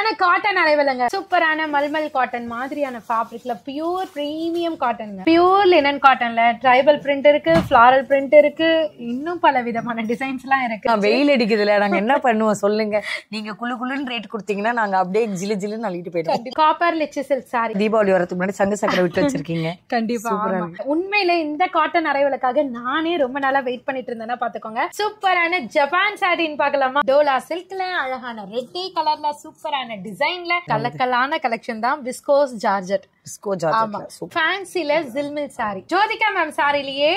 சூப்பரான காட்டன் அரைவலங்க. சூப்பரான மல்மல் காட்டன் மாதிரியான ஃபேப்ரிக்ல பியூர் பிரீமியம் காட்டனுங்க. பியூர் லினன் காட்டன்ல ட்ரைபல் பிரிண்ட் இருக்கு, ஃப்ளாரல் பிரிண்ட் இருக்கு, இன்னும் பல விதமான டிசைன்ஸ் எல்லாம் இருக்கு. வெயில் அடிக்குதுல, நாங்க என்ன பண்ணுவோம் சொல்லுங்க. நீங்க குளு குளுன்னு ரேட் கொடுத்தீங்கன்னா நாங்க அப்படியே ஜிலு ஜிலுன்னு அள்ளிட்டு போயிடுவோம். Copper lychee silk sorry Deepavali வரதுக்கு முன்னாடி சங்கு சக்கரை விட்டு வச்சிருக்கீங்க. கண்டிப்பா. உண்மையில இந்த காட்டன் அரைவலுக்காக நானே ரொம்ப நாளா வெயிட் பண்ணிட்டு இருந்தேன்னா பாத்துக்கோங்க. சூப்பரான ஜப்பான் சாரின்னு பாக்கலாமா? டோலா சில்க்ல அழகான ரெட் கலர்ல சூப்பரான டிசைன்ல கலக்கலான கலெக்ஷன் தான். Viscose georgette. ஃபேன்சில ஜில்மில் சாரி. ஜோதிகா மேம் சாரிலேயே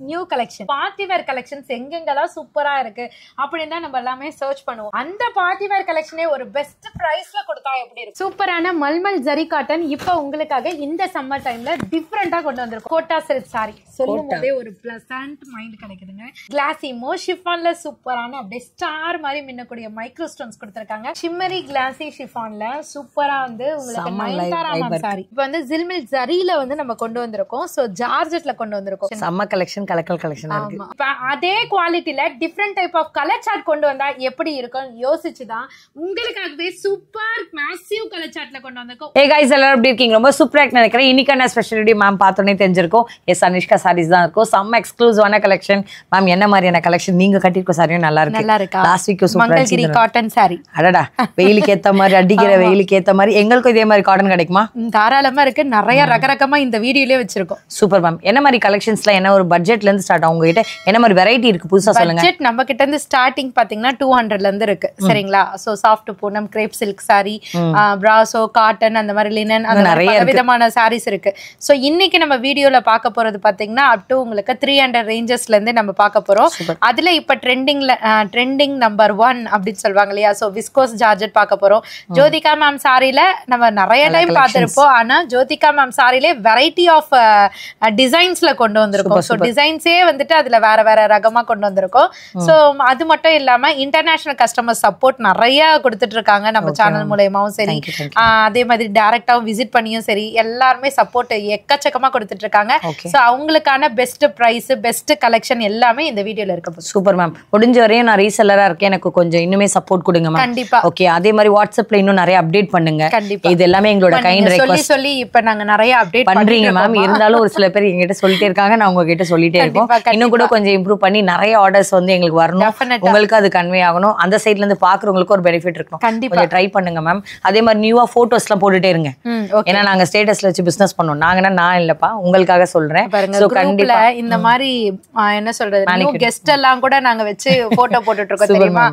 நியூ கலெக்ஷன், பார்ட்டிவேர் கலெக்ஷன்ஸ் எங்கெங்கெல்லாம் சூப்பரா இருக்கு அப்படின்னு தான் நம்ம எல்லாமே சர்ச் பண்ணுவோம். அந்த பார்ட்டிவேர் கலெக்ஷனே ஒரு பெஸ்ட் பிரைஸ்ல கொடுத்தா எப்படி இருக்கும்? சூப்பரான மல்மல் ஜரி காட்டன் இப்ப உங்களுக்காக இந்த சம்மர் டைம்ல டிஃபரெண்டா கொண்டு வந்திருக்கும். கோட்டா சில்க் சாரி சொல்லும் போதே ஒரு பிளசன்ட் மைண்ட் கிடைக்குதுங்க. கிளாசி மோ ஷிஃபான்ல சூப்பரான அப்படியே ஸ்டார் மாதிரி மின்னக்கூடிய மைக்ரோ ஸ்டோன்ஸ் கொடுத்திருக்காங்க. ஷிம்மரி கிளாசி ஷிஃபான்ல சூப்பரா வந்து உங்களுக்கு நயன்தாரா சாரி. இப்ப வந்து ஜில்மில் ஜரியில வந்து நம்ம கொண்டு வந்திருக்கோம். சோ ஜார்ஜெட்ல கொண்டு வந்திருக்கோம். சம்மர் கலெக்ஷன் கலக்கல் கலெக்ஷன் இருக்கு. அதே குவாலிட்டில different type of colour chart கொண்டு வந்தா எப்படி இருக்கும் யோசிச்சுதான் உங்களுக்காகவே சூப்பர் மேசிவ் கலர் சார்ட்ல கொண்டு வந்திருக்கோம். ஹே गाइस, எல்லாரும் எப்படி இருக்கீங்க? ரொம்ப சூப்பரா நினைக்கிறேன். இன்னைக்கான ஸ்பெஷல் வீடியோ மேம் பார்த்தோன்னே தெரிஞ்சிருக்கும். எஸ், அனிஷ்கா சாரீஸ் தான் இருக்கும். செம்ம எக்ஸ்க்ளூசிவான கலெக்ஷன். மேம் என்ன மாதிரியான கலெக்ஷன்? நீங்க கட்டிருக்க சாரியும் நல்லா இருக்கு. லாஸ்ட் வீக் சூப்பரா மங்கல்கிரி காட்டன் சாரி. அடடா, வெயிலுக்கு ஏத்த மாதிரி, அடிக்கிற வெயிலுக்கு ஏத்த மாதிரி எங்களுக்கும் இதே மாதிரி காட்டன் கிடைக்குமா? தாராளமா இருக்கு. நிறைய ரகரகமா இந்த வீடியோலயே வச்சிருக்கோம். Super ma'am. என்ன மாதிரி கலெக்ஷன்ஸ்ல என்ன ஒரு பட்ஜெட்ல இருந்து ஸ்டார்ட் ஆகும் உங்ககிட்ட? என்ன மாதிரி வெரைட்டி இருக்கு புதுசா சொல்லுங்க. பட்ஜெட் நம்ம கிட்ட இருந்து ஸ்டார்டிங் பாத்தீங்கன்னா 200 ல இருந்து இருக்கு. சரிங்களா? So soft Poonam, grape silk sorry, brasso, cotton, அந்த மாதிரி லினன், அந்த நிறைய விதமான சாரீஸ் இருக்கு. சோ இன்னைக்கு நம்ம வீடியோல பார்க்க போறது பாத்தீங்கன்னா அப் டு உங்களுக்கு 300 ரேஞ்சஸ்ல இருந்து நம்ம பார்க்க போறோம். அதுல இப்ப ட்ரெண்டிங் நம்பர் 1 அப்படின்னு சொல்வாங்க இல்லையா? சோ விஸ்கோஸ் ஜார்ஜெட் பார்க்க போறோம். ஜோதிகா மேம் சாரில நம்ம நிறைய டைம் பார்த்திருப்போம். ஆனா ஜோதிகா மேம் சாரில வெரைட்டி ஆஃப் டிசைன்ஸ்ல கொண்டு வந்திருக்கோம். சோ டிசைன்ஸே வந்துட்டு அதுல வேற வேற ரகமா கொண்டு வந்திருக்கோம். சோ அது மட்டும் இல்லாம இன்டர்நேஷனல் கஸ்டமர் சப்போர்ட் நிறைய கொடுத்துட்டு இருக்காங்க நம்ம சேனல் மூலமாவும் சரி, அதே மாதிரி டைரக்டாவும் விசிட் பண்ணியும் சரி, எல்லாருமே சப்போர்ட் எக்கச்சக்கமா கொடுத்துட்டு இருக்காங்க. சோ அவங்களுக்கான பெஸ்ட் பிரைஸ், பெஸ்ட் கலெக்ஷன் எல்லாமே இந்த வீடியோல இருக்கு. Super ma'am. முடிஞ்ச வரையும் நான் ரீசெல்லரா இருக்கேன், எனக்கு கொஞ்சம் இன்னுமே சப்போர்ட் கொடுங்க மேம். கண்டிப்பா. ஓகே, அதே மாதிரி வாட்ஸ்அப்ல இன்னும் நிறைய அப்டேட் பண்ணுங்க. இது எல்லாமே எங்களோட கைண்ட் ரெக்வெஸ்ட். சொல்லி இப்ப நாங்க நிறைய அப்டேட் பண்றீங்க மேம். இருந்தாலும் ஒரு சில பேர் என்கிட்ட சொல்லிட்டே இருக்காங்க, நான் உங்ககிட்ட சொல்லிட்டே இருக்கோம். இன்னும் கூட கொஞ்சம் இம்ப்ரூவ் பண்ணி நிறைய ஆர்டர்ஸ் வந்து எங்களுக்கு வரணும். உங்களுக்கு அது கன்வே ஆகணும். அந்த சைட்ல இருந்து பாக்குறவங்களுக்கு ஒரு பெனிஃபிட் இருக்கணும். கொஞ்சம் ட்ரை பண்ணுங்க மேம். அதே மாதிரி நியூவா போட்டோஸ் எல்லாம் போட்டுட்டே இருங்க. ஏன்னா நாங்க ஸ்டேட்டஸ்ல வச்சு பிசினஸ் பண்ணோம். நாங்கன்னா நான் இல்லப்பா, உங்களுக்காக சொல்றேன். கண்டிப்பா இந்த மாதிரி என்ன சொல்றது, நியூ கெஸ்ட் எல்லாம் கூட நாங்க வச்சு போட்டோ போட்டுட்டு இருக்கோம் தெரியுமா?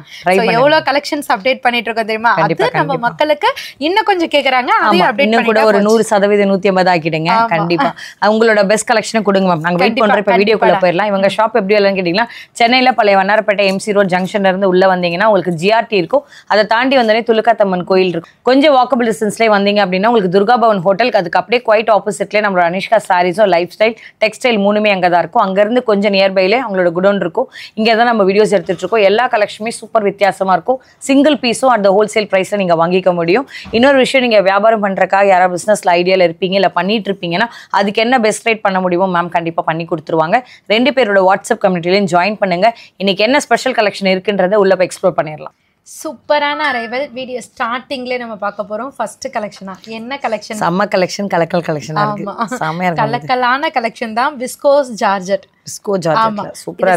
எவ்வளவு கலெக்ஷன்ஸ் அப்டேட் பண்ணிட்டு இருக்கோம் தெரியுமா? அது நம்ம மக்களுக்கு இன்னும் கொஞ்சம் கேக்குறாங்க. அதையும் அப்டேட் இன்னும் கூட ஒரு 100% 150 ஆக்கிடுங்க. கண்டிப்பா உங்களோட பெஸ்ட் கலெக்ஷன் கொடுங்க மேம். நாங்க வெயிட் பண்றோம். இப்ப வீடியோக்குள்ள போயிடலாம். இவங்க ஷாப் எப்படி இல்லன்னு கேட்டீங்கன்னா, சென்னையில பழைய வண்ணாரப்பேட்டை எம்சி ரோட் ஜங்ஷன்ல இருந்து உள்ள வந்தீங்கன்னா உங்களுக்கு ஜிஆர்டி இருக்கும். அதை தாண்டி வந்தோடனே துலுக்காத்தம்மன் கோயில் இருக்கும். கொஞ்சம் வாக்கபிள் டிஸ்டன்ஸ்லேயே வந்தீங்க அப்படின்னா உங்களுக்கு துர்கா பவன் ஹோட்டலுக்கு அதுக்கு அப்படியே குவைட் ஆப்போசிட்லேயே நம்மளோட அனிஷ்கா சாரீஸும் லைஃப் ஸ்டைல் டெக்ஸ்டைல் மூணுமே அங்கே தான் இருக்கும். அங்கேருந்து கொஞ்சம் நியர்பைலே அவங்களோட குடோன் இருக்கும். இங்கே தான் நம்ம வீடியோஸ் எடுத்துட்டு இருக்கோம். எல்லா கலெக்ஷனுமே சூப்பர் வித்தியாசமாக இருக்கும். சிங்கிள் பீஸும் அந்த ஹோல்சேல் ப்ரைஸில் நீங்கள் வாங்கிக்க முடியும். இன்னொரு விஷயம், நீங்கள் வியாபாரம் பண்ணுறக்காக யாராவது பிஸ்னஸில் ஐடியாவில் இருப்பீங்க, இல்லை பண்ணிட்டு இருப்பீங்கன்னா அதுக்கு என்ன பெஸ்ட் ரேட் பண்ண முடியுமோ மேம் கண்டிப்பாக பண்ணி கொடுத்துருவாங்க. 2 பேரோட வாட்ஸ்அப் கம்யூனிட்டிலையும் ஜாயின் பண்ணுங்க. இன்னைக்கு என்ன ஸ்பெஷல் கலெக்ஷன் இருக்குன்றதை உள்ள போய் எக்ஸ்ப்ளோர் பண்ணிடலாம். சூப்பரான அரைவல் வீடியோ ஸ்டார்டிங்ல நம்ம பார்க்க போறோம். ஃபர்ஸ்ட் கலெக்ஷனா என்ன கலெக்ஷன்? சம்ம கலெக்ஷன், கலக்கல் கலெக்ஷன் இருக்கு. செமையா இருக்கு. கலக்கலான கலெக்ஷன் தான். Viscose georgette.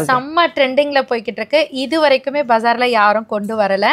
செம்ம ட்ரெண்டிங்ல போய்கிட்டு இருக்கு. இது வரைக்குமே பஜார்ல யாரும் கொண்டு வரல.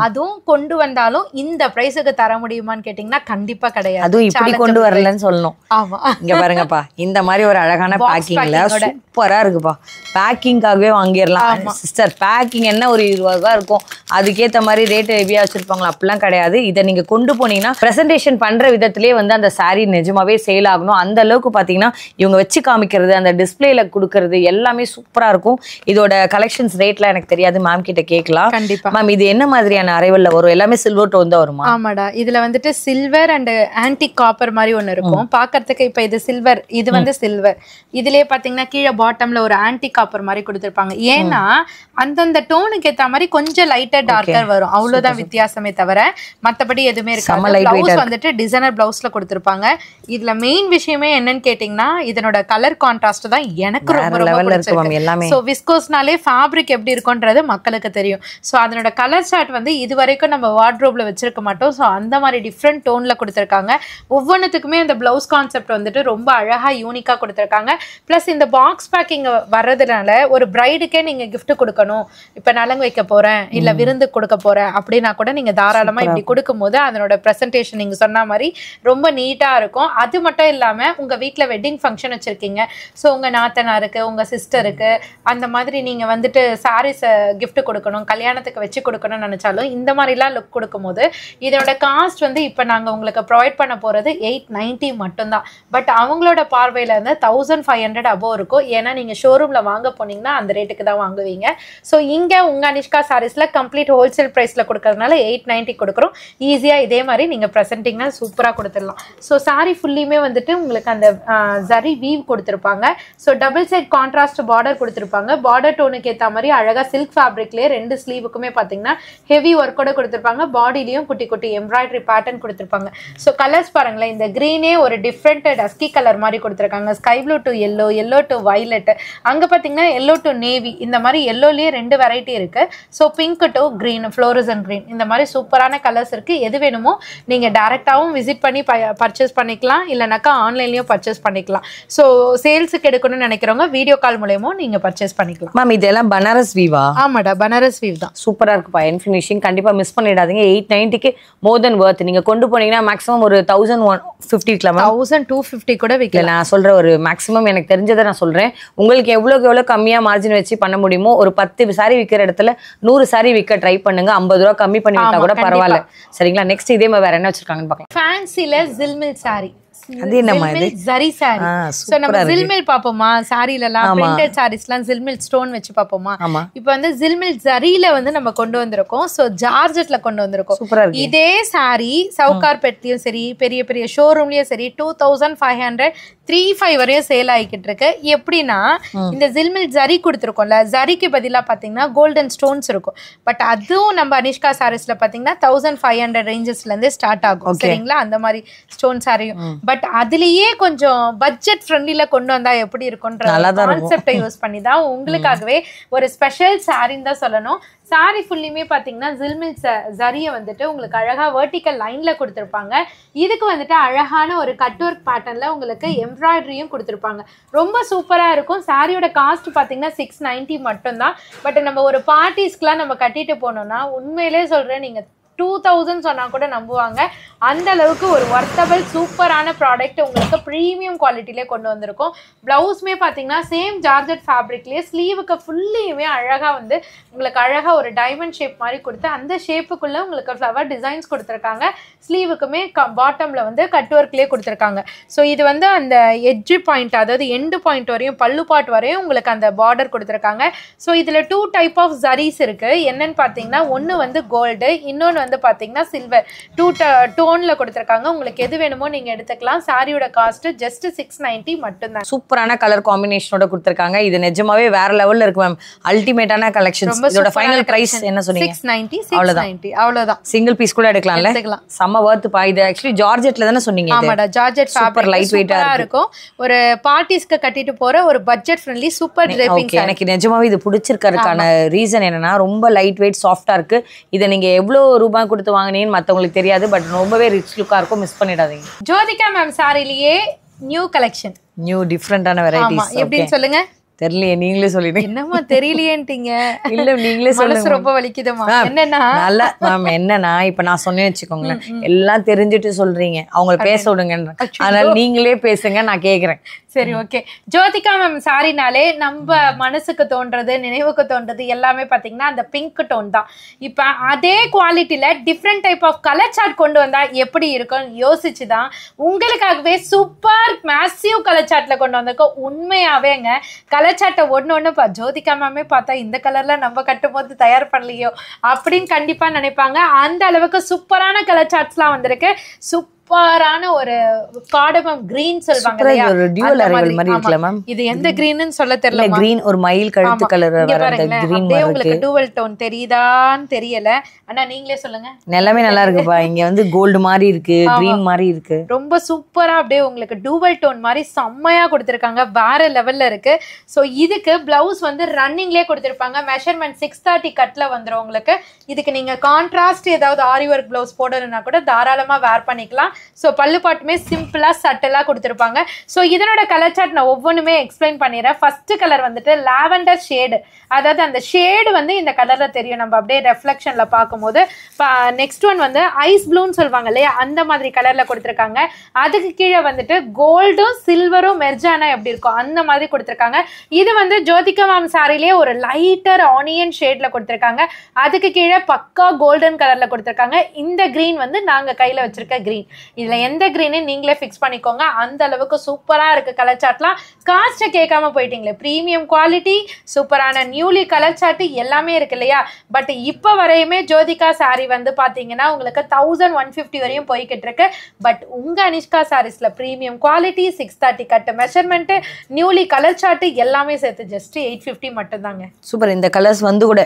அதுவும் கொண்டு வந்தாலும் இந்த பிரைஸுக்கு தர முடியுமான்னு கேட்டீங்கன்னா கண்டிப்பா கிடையாது. அதுவும் இப்படி கொண்டு வரலன்னு சொல்லணும். ஆமா, இங்க பாருங்கப்பா, இந்த மாதிரி ஒரு அழகான பேக்கிங்ல சூப்பரா இருக்குப்பா. பேக்கிங்காகவே வாங்கிடலாம் சிஸ்டர். பேக்கிங் என்ன ஒரு 20 ரூபாய் இருக்கும், அதுக்கேற்ற மாதிரி ரேட் ஹெவியா வச்சிருப்பாங்களா? அப்படிலாம் கிடையாது. இதை நீங்க கொண்டு போனீங்கன்னா பிரசன்டேஷன் பண்ற விதத்திலேயே வந்து அந்த சாரீ நிஜமாவே சேல் ஆகணும். அந்த அளவுக்கு பாத்தீங்கன்னா இவங்க வச்சு காமிக்கிறது, அந்த டிஸ்பிளேல கொடுக்கறது எல்லாமே சூப்பரா இருக்கும். இதோட கலெக்ஷன்ஸ் ரேட்லாம் எனக்கு தெரியாது, மேம் கிட்ட கேட்கலாம். கண்டிப்பா மேம், இது என்ன மாதிரியான அரைவல்ல வரும்? எல்லாமே சில்வர் டோன் தான் வருமா? ஆமாடா, இதுல வந்துட்டு சில்வர் அண்ட் ஆன்டிக் காப்பர் மாதிரி ஒண்ணு இருக்கும் பாக்குறதுக்கு. இப்ப இது சில்வர், இது வந்து சில்வர். இதுலயே பாத்தீங்கன்னா கீழே பாட்டம்ல ஒரு ஆன்டிக் காப்பர் மாதிரி கொடுத்திருப்பாங்க. ஏன்னா அந்தந்த டோனுக்கு ஏத்த மாதிரி கொஞ்சம் லைட்டர் டார்க்கர் வரும், அவ்வளவுதான் வித்தியாசமே தவிர மத்தபடி எதுவுமே இருக்காது. பிளவுஸ் வந்துட்டு டிசைனர் பிளவுஸ்ல கொடுத்திருப்பாங்க. இதுல மெயின் விஷயமே என்னன்னு கேட்டீங்கன்னா இதனோட கலர் கான்ட்ராஸ்ட் தான் எனக்கு ரொம்ப லெவல்ல இருக்கு மேம் எல்லாமே. சோ விஸ்கோஸ்னாலே ஃபேப்ரிக் எப்படி இருக்கும்ன்றது மக்களுக்கு தெரியும். சோ அதனோட கலர் சார்ட் வந்து இதுவரைக்கும் நம்ம வார்ட்ரோப்ல வச்சிருக்க மாட்டோம். சோ அந்த மாதிரி டிஃப்ரெண்ட் டோன்ல கொடுத்திருக்காங்க. ஒவ்வொன்றுத்துக்குமே அந்த பிளவுஸ் கான்செப்ட் வந்துட்டு ரொம்ப அழகா யூனிக்கா கொடுத்திருக்காங்க. பிளஸ் இந்த பாக்ஸ் பேக்கிங் வர்றதுனால ஒரு பிரைடுக்கே நீங்க gift கொடுக்கணும், இப்ப நலங்கு வைக்க போறேன் இல்ல விருந்து கொடுக்க போறேன் அப்படின்னா கூட நீங்க தாராளமா இப்படி கொடுக்கும்போது அதனோட பிரசன்டேஷன் நீங்க சொன்ன மாதிரி ரொம்ப நீட்டா இருக்கும். அது மட்டும் இல்லாம உங்க வீட்ல வெட்டிங் ஃபங்க்ஷன் வச்சிருக்கீங்க, சோ உங்க நாத்தனாருக்கு உங்க சிஸ்டருக்கு அந்த மாதிரி நீங்க வந்துட்டு சாரீஸ் gift கொடுக்கணும், கல்யாணத்துக்கு வச்சு கொடுக்கணும்னு நினைச்சாலும் இந்த மாதிரிலாம் லுக் கொடுக்கும்போது இதோட காஸ்ட் வந்து இப்ப நாங்க உங்களுக்கு ப்ரொவைட் பண்ண போறது 890 மட்டும்தான். பட் அவங்களோட பார்வையில இருந்து 1500 அபோவ் இருக்கும். ஏன்னா நீங்க ஷோரூம்ல வாங்க போனீங்கன்னா அந்த ரேட்டுக்கு தான் வாங்குவீங்க. ஸோ இங்க உங்க அனிஷ்கா சாரீஸ்ல கம்ப்ளீட் ஹோல்சேல் பிரைஸ்ல கொடுக்கறதுனால 890 கொடுக்குறோம். ஈஸியா இதே மாதிரி நீங்க ப்ரெசென்டிங்னா சூப்பரா கொடுத்துடலாம். ஸோ சாரி ஃபுல்லியுமே வந்துட்டு உங்களுக்கு அந்த ஜரி வீவ் கொடுத்துருப்பாங்க. So double side contrast border கொடுத்துருப்பாங்க. பார்டர் டோனுக்கு ஏற்ற மாதிரி அழகா சில்க் ஃபேப்ரிக்லேயே 2 ஸ்லீவுக்குமே பார்த்தீங்கன்னா ஹெவி ஒர்க்கோட கொடுத்துருப்பாங்க. பாடிலையும் குட்டி குட்டி எம்ப்ராய்டரி பேட்டர்ன் கொடுத்துருப்பாங்க. ஸோ கலர்ஸ் பாருங்களேன், இந்த கிரீனே ஒரு டிஃப்ரெண்ட் டஸ்கி கலர் மாதிரி கொடுத்துருக்காங்க. Sky blue to yellow, yellow to violet, அங்கே பார்த்தீங்கன்னா எல்லோ டு நேவி, இந்த மாதிரி எல்லோலேயே 2 வெரைட்டி இருக்கு. So pink to green, fluorescent green, இந்த மாதிரி சூப்பரான கலர்ஸ் இருக்கு. எது வேணுமோ நீங்க டைரக்டாவும் விசிட் பண்ணி பர்ச்சேஸ் பண்ணிக்கலாம், இல்லைனாக்கா ஆன்லைன்லயும் பர்ச்சேஸ் பண்ணிக்கலாம். ஸோ சேல்ஸுக்கு எடுக்கணும்னு நினைக்கிறவங்க வீடியோ கால் மூலமா நீங்க பர்ச்சேஸ் பண்ணிக்கலாம். மேம் இதெல்லாம் பனாரஸ் வீவா? ஆமாடா, பனாரஸ் வீவ் தான். சூப்பரா இருக்குப்பா. என் ஃபினிஷிங் கண்டிப்பா மிஸ் பண்ணிடாதீங்க. 890க்கு மோர் தென் வர்த். நீங்க கொண்டு போனீங்கன்னா மேக்ஸிமம் ஒரு 1150 விற்கலாம். 1250 கூட விற்கலாம். நான் சொல்ற ஒரு மேக்ஸிமம் எனக்கு தெரிஞ்சதை நான் சொல்றேன். உங்களுக்கு எவ்வளவு கம்மியா மார்ஜின் வச்சு பண்ண முடியுமோ, ஒரு 10 சாரி விற்கிற இடத்துல 100 சாரி விற்க ட்ரை பண்ணுங்க. 50 ரூபா கம்மி பண்ணி விட்டா கூட பரவாயில்ல. சரிங்களா? நெக்ஸ்ட் இதே மாதிரி வேற என்ன வச்சிருக்காங்கன்னு பார்க்கலாம். ஃபேன்சில ஜில்மில் சாரி, அது என்னமா இது? ஜரி சாரி. சோ நம்ம ஜில்மில் பாப்போமா, சாரில எல்லாம் பிரிண்டட் சாரீஸ்லாம் ஜில்மில் ஸ்டோன் வச்சு பாப்போமா. இப்போ வந்து ஜில்மில் ஜரியில வந்து நம்ம கொண்டு வந்திருக்கோம். சோ ஜார்ஜெட்ல கொண்டு வந்திருக்கோம். இதே சாரி சவுகார்பேட்லயும் சரி, பெரிய பெரிய ஷோரூம்லயும் சரி 2500 35 வரையும் சேல் ஆகிக்கிட்டு இருக்கு. எப்படின்னா இந்த ஜில்மில் ஜரி கொடுத்துருக்கோம்ல, ஜரிக்கு பதிலா பாத்தீங்கன்னா கோல்டன் ஸ்டோன்ஸ் இருக்கும். பட் அதுவும் நம்ம அனிஷ்கா சாரீஸ்ல பாத்தீங்கன்னா 1500 ரேஞ்சஸ்ல இருந்து ஸ்டார்ட் ஆகும். சரிங்களா? அந்த மாதிரி ஸ்டோன் சாரியும். பட் அதுலயே கொஞ்சம் பட்ஜெட் ஃப்ரெண்ட்லில கொண்டு வந்தா எப்படி இருக்கும்ன்ற கான்செப்டை யூஸ் பண்ணி தான் உங்களுக்காகவே ஒரு ஸ்பெஷல் சாரின்னு தான் சொல்லணும். சாரி ஃபுல்லியுமே பாத்தீங்கன்னா ஜில்மில் ஜரியை வந்துட்டு உங்களுக்கு அழகா வெர்டிக்கல் லைன்ல கொடுத்துருப்பாங்க. இதுக்கு வந்துட்டு அழகான ஒரு கட் ஒர்க் பேட்டர்ன்ல உங்களுக்கு எம்ப்ராய்டரியும் கொடுத்துருப்பாங்க. ரொம்ப சூப்பரா இருக்கும். சாரியோட காஸ்ட் பாத்தீங்கன்னா 690 மட்டும்தான். பட் நம்ம ஒரு பார்ட்டிஸ்க்குலாம் நம்ம கட்டிட்டு போனோம்னா உண்மையிலே சொல்றேன், நீங்க 2000 சொன்னா கூட நம்புவாங்க. அந்த அளவுக்கு ஒரு வர்த்தபிள் சூப்பரான ப்ராடக்ட் உங்களுக்கு ப்ரீமியம் குவாலிட்டிலே கொண்டு வந்திருக்கும். பிளவுஸ்மே பார்த்தீங்கன்னா சேம் ஜார்ஜெட் ஃபேப்ரிக்லேயே ஸ்லீவுக்கு ஃபுல்லியுமே அழகாக வந்து உங்களுக்கு அழகாக ஒரு டைமண்ட் ஷேப் மாதிரி கொடுத்து அந்த ஷேப்புக்குள்ளே உங்களுக்கு ஃப்ளவர் டிசைன்ஸ் கொடுத்துருக்காங்க. ஸ்லீவுக்குமே பாட்டமில் வந்து கட் ஒர்க்லேயே கொடுத்துருக்காங்க. ஸோ இது வந்து அந்த எட்ஜு பாயிண்ட், அதாவது எண்டு பாயிண்ட் வரையும் பல்லு பாட் வரையும் உங்களுக்கு அந்த பார்டர் கொடுத்துருக்காங்க. ஸோ இதில் 2 டைப் ஆஃப் ஜரீஸ் இருக்குது. என்னன்னு பார்த்தீங்கன்னா ஒன்று வந்து கோல்டு, இன்னொன்று வந்து பாத்தீங்கன்னா சில்வர். 2 டோன்ல கொடுத்திருக்காங்க. உங்களுக்கு எது வேணுமோ நீங்க எடுத்துக்கலாம். சாரியோட காஸ்ட் ஜஸ்ட் 690 மட்டும் தான். சூப்பரான கலர் காம்பினேஷனோட கொடுத்திருக்காங்க. இது நிஜமாவே வேற லெவல்ல இருக்கு மேம். அல்டிமேட்டான கலெக்ஷன்ஸ். இதோட ஃபைனல் பிரைஸ் என்ன சொன்னீங்க? 690. அவ்வளவுதான். சிங்கிள் பீஸ் கூட எடுக்கலாம்ல? செம்ம வர்த் பா. இது एक्चुअली ஜார்ஜெட்ல தான சொன்னீங்க? ஆமாடா, ஜார்ஜெட் ஃபேப்ரிக் லைட் வெயிட்டா இருக்கும். ஒரு பார்ட்டிஸ்க்கு கட்டிட்டு போற ஒரு பட்ஜெட் ஃப்ரெண்ட்லி சூப்பர் டிரேப்பிங் சாரி. எனக்கு நிஜமாவே இது பிடிச்சிருக்கிறதுக்கான ரீசன் என்னன்னா ரொம்ப லைட் வெயிட் சாஃப்ட்டா இருக்கு. இத நீங்க எவ்வளவு ரூபாய் கொடுத்து வாங்குனீங்கன்னு மத்தவங்களுக்கு தெரியாது. பட் ரொம்பவே ரிச் லுக்கா இருக்கும். மிஸ் பண்ணிடாதீங்க. ஜோதிகா மேம் சாரிலேயே நியூ கலெக்ஷன், நியூ டிஃபரெண்டான வெரைட்டிஸ். எப்படின்னு சொல்லுங்க. தெரியலையே, நீங்களே சொல்லிடுங்க. என்னமா தெரியலையேன்ட்டீங்க? இல்ல நீங்களே சொல்லுங்க. ரொம்ப வலிக்குதுமா. என்னன்னா நல்ல மேம், என்னன்னா இப்ப நான் சொன்னேன்னு வச்சுக்கோங்களேன், எல்லாம் தெரிஞ்சுட்டு சொல்றீங்க, அவங்கள பேச விடுங்க. அதனால நீங்களே பேசுங்க, நான் கேக்குறேன். சரி, ஓகே. ஜோதிகா மேம் சாரினாலே நம்ம மனசுக்கு தோன்றது, நினைவுக்கு தோன்றது எல்லாமே பாத்தீங்கன்னா அந்த பிங்க் டோன் தான். இப்ப அதே குவாலிட்டியில different type of colour chart கொண்டு வந்தா எப்படி இருக்கும் யோசிச்சுதான் உங்களுக்காகவே சூப்பர் மேசிவ் கலர் சார்ட்ல கொண்டு வந்திருக்கோம். உண்மையாவேங்க கலர் சார்ட்டை ஒண்ணு ஜோதிகா மேமே பார்த்தா இந்த கலர்ல நம்ம கட்டும் போது தயார் பண்ணலையோ அப்படின்னு கண்டிப்பா நினைப்பாங்க. அந்த அளவுக்கு சூப்பரான கலர் சார்ட்ஸ்லாம் வந்திருக்கு. சூப்பரான ஒரு காடமம் கிரீன் சொல்வாங்க இல்லையா, ஒரு டியூவல் அரைவல் மாதிரி இருக்குல மேம். இது எந்த கிரீன்னு சொல்ல தெரியல. கிரீன் ஒரு மயில் கழுத்து கலர் வர அந்த கிரீன் மாதிரி உங்களுக்கு டூவல் டோன் தெரியுதான்னு தெரியல. ஆனா நீங்களே சொல்லுங்க. எல்லாமே நல்லா இருக்குப்பா. இங்க வந்து கோல்டு மாதிரி இருக்கு, கிரீன் மாதிரி இருக்கு. ரொம்ப சூப்பரா அப்படியே உங்களுக்கு டூவல் டோன் மாதிரி செம்மையா கொடுத்திருக்காங்க. வேற லெவல்ல இருக்கு. சோ இதுக்கு பிளவுஸ் வந்து ரன்னிங்லயே கொடுத்திருப்பாங்க. மெஷர்மென்ட் 630 கட்ல வந்துரும் உங்களுக்கு. இதுக்கு நீங்க கான்ட்ராஸ்ட் ஏதாவது ஆரி ஒர்க் பிளவுஸ் போடணும்னா கூட தாராளமா வேர் பண்ணிக்கலாம். சோ பல்லு பாட்டுமே சிம்பிளா சட்டலா கொடுத்திருப்பாங்க. சோ இதனோட கலர் சார்ட் நான் ஒவ்வொன்றுமே எக்ஸ்பிளைன் பண்ணிடுறேன். ஃபர்ஸ்ட் கலர் வந்துட்டு லாவெண்டர் ஷேடு, அதாவது அந்த ஷேடு வந்து இந்த கலர்ல தெரியும் நம்ம அப்படியே ரெஃப்ளெக்ஷன்ல பார்க்கும்போது. நெக்ஸ்ட் ஒன் வந்து ஐஸ் ப்ளூன்னு சொல்லுவாங்க இல்லையா, அந்த மாதிரி கலர்ல கொடுத்திருக்காங்க. அதுக்கு கீழே வந்துட்டு கோல்டும் சில்வரும் மெர்ஜானா எப்படி இருக்கும் அந்த மாதிரி கொடுத்திருக்காங்க. இது வந்து ஜோதிகா மேம் சாரிலேயே ஒரு லைட்டர் ஆனியன் ஷேட்ல கொடுத்திருக்காங்க. அதுக்கு கீழே பக்கா கோல்டன் கலர்ல கொடுத்திருக்காங்க. இந்த கிரீன் வந்து நாங்க கையில வச்சிருக்க கிரீன். இதுல எந்த கிரீன்னு நீங்களே ஃபிக்ஸ் பண்ணிக்கோங்க. அந்த அளவுக்கு சூப்பரா இருக்கு கலர் சார்ட்லாம். காஸ்ட்டை கேட்காம போயிட்டீங்களே, பிரீமியம் குவாலிட்டி, சூப்பரான நியூலி கலர் சார்ட் எல்லாமே இருக்கு இல்லையா. பட் இப்போ வரையுமே ஜோதிகா சாரி வந்து பாத்தீங்கன்னா உங்களுக்கு 1150 வரையும் போய்கிட்டு இருக்கு. பட் உங்க அனிஷ்கா சாரீஸ்ல premium quality, 630 cut measurement, newly colour chart எல்லாமே சேர்த்து ஜஸ்ட் 850 மட்டும் தாங்க. சூப்பர். இந்த கலர்ஸ் வந்து கூட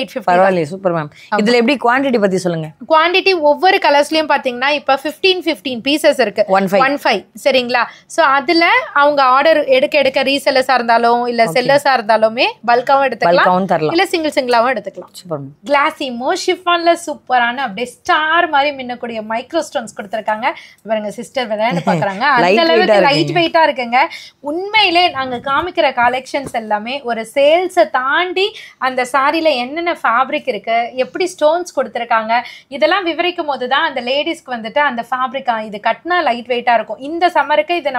850. பரவாயில்லை, சூப்பர் மேம். இதுல எப்படி குவாண்டிட்டி பத்தி சொல்லுங்க. குவாண்டிட்டி ஒவ்வொரு கலர்ஸ்லயும் பாத்தீங்கன்னா இப்ப 15 பீசஸ் இருக்கு. 15 சரிங்களா. சோ அதுல அவங்க ஆர்டர் எடுக்க ரீசெல்லர்ஸா இருந்தாலும் இல்ல செல்லர்ஸா இருந்தாலுமே பல்காவும் எடுத்துக்கலாம், இல்ல சிங்கிளாவும் எடுத்துக்கலாம். சூப்பர். கிளாசி மோ ஷிஃபான்ல சூப்பரான அப்படியே ஸ்டார் மாதிரி மின்னக்கூடிய மைக்ரோ ஸ்டோன்ஸ் கொடுத்திருக்காங்க. பாருங்க சிஸ்டர் விளையாண்டு பாக்குறாங்க. அந்த அளவுக்கு லைட் வெயிட்டா இருக்குங்க. உண்மையிலே நாங்க காமிக்கிற கலெக்ஷன்ஸ் எல்லாமே ஒரு சேல்ஸை தாண்டி அந்த சாரியில என்னென்ன ஃபேப்ரிக் இருக்கு, எப்படி ஸ்டோன்ஸ் கொடுத்திருக்காங்க, இதெல்லாம் விவரிக்கும் போதுதான் அந்த லேடிஸ்க்கு வந்துட்டு அந்த ஃபேப்ரிக்கா இது கட்டினா லைட் வெயிட்டா இருக்கும், இந்த சம்மருக்கு இது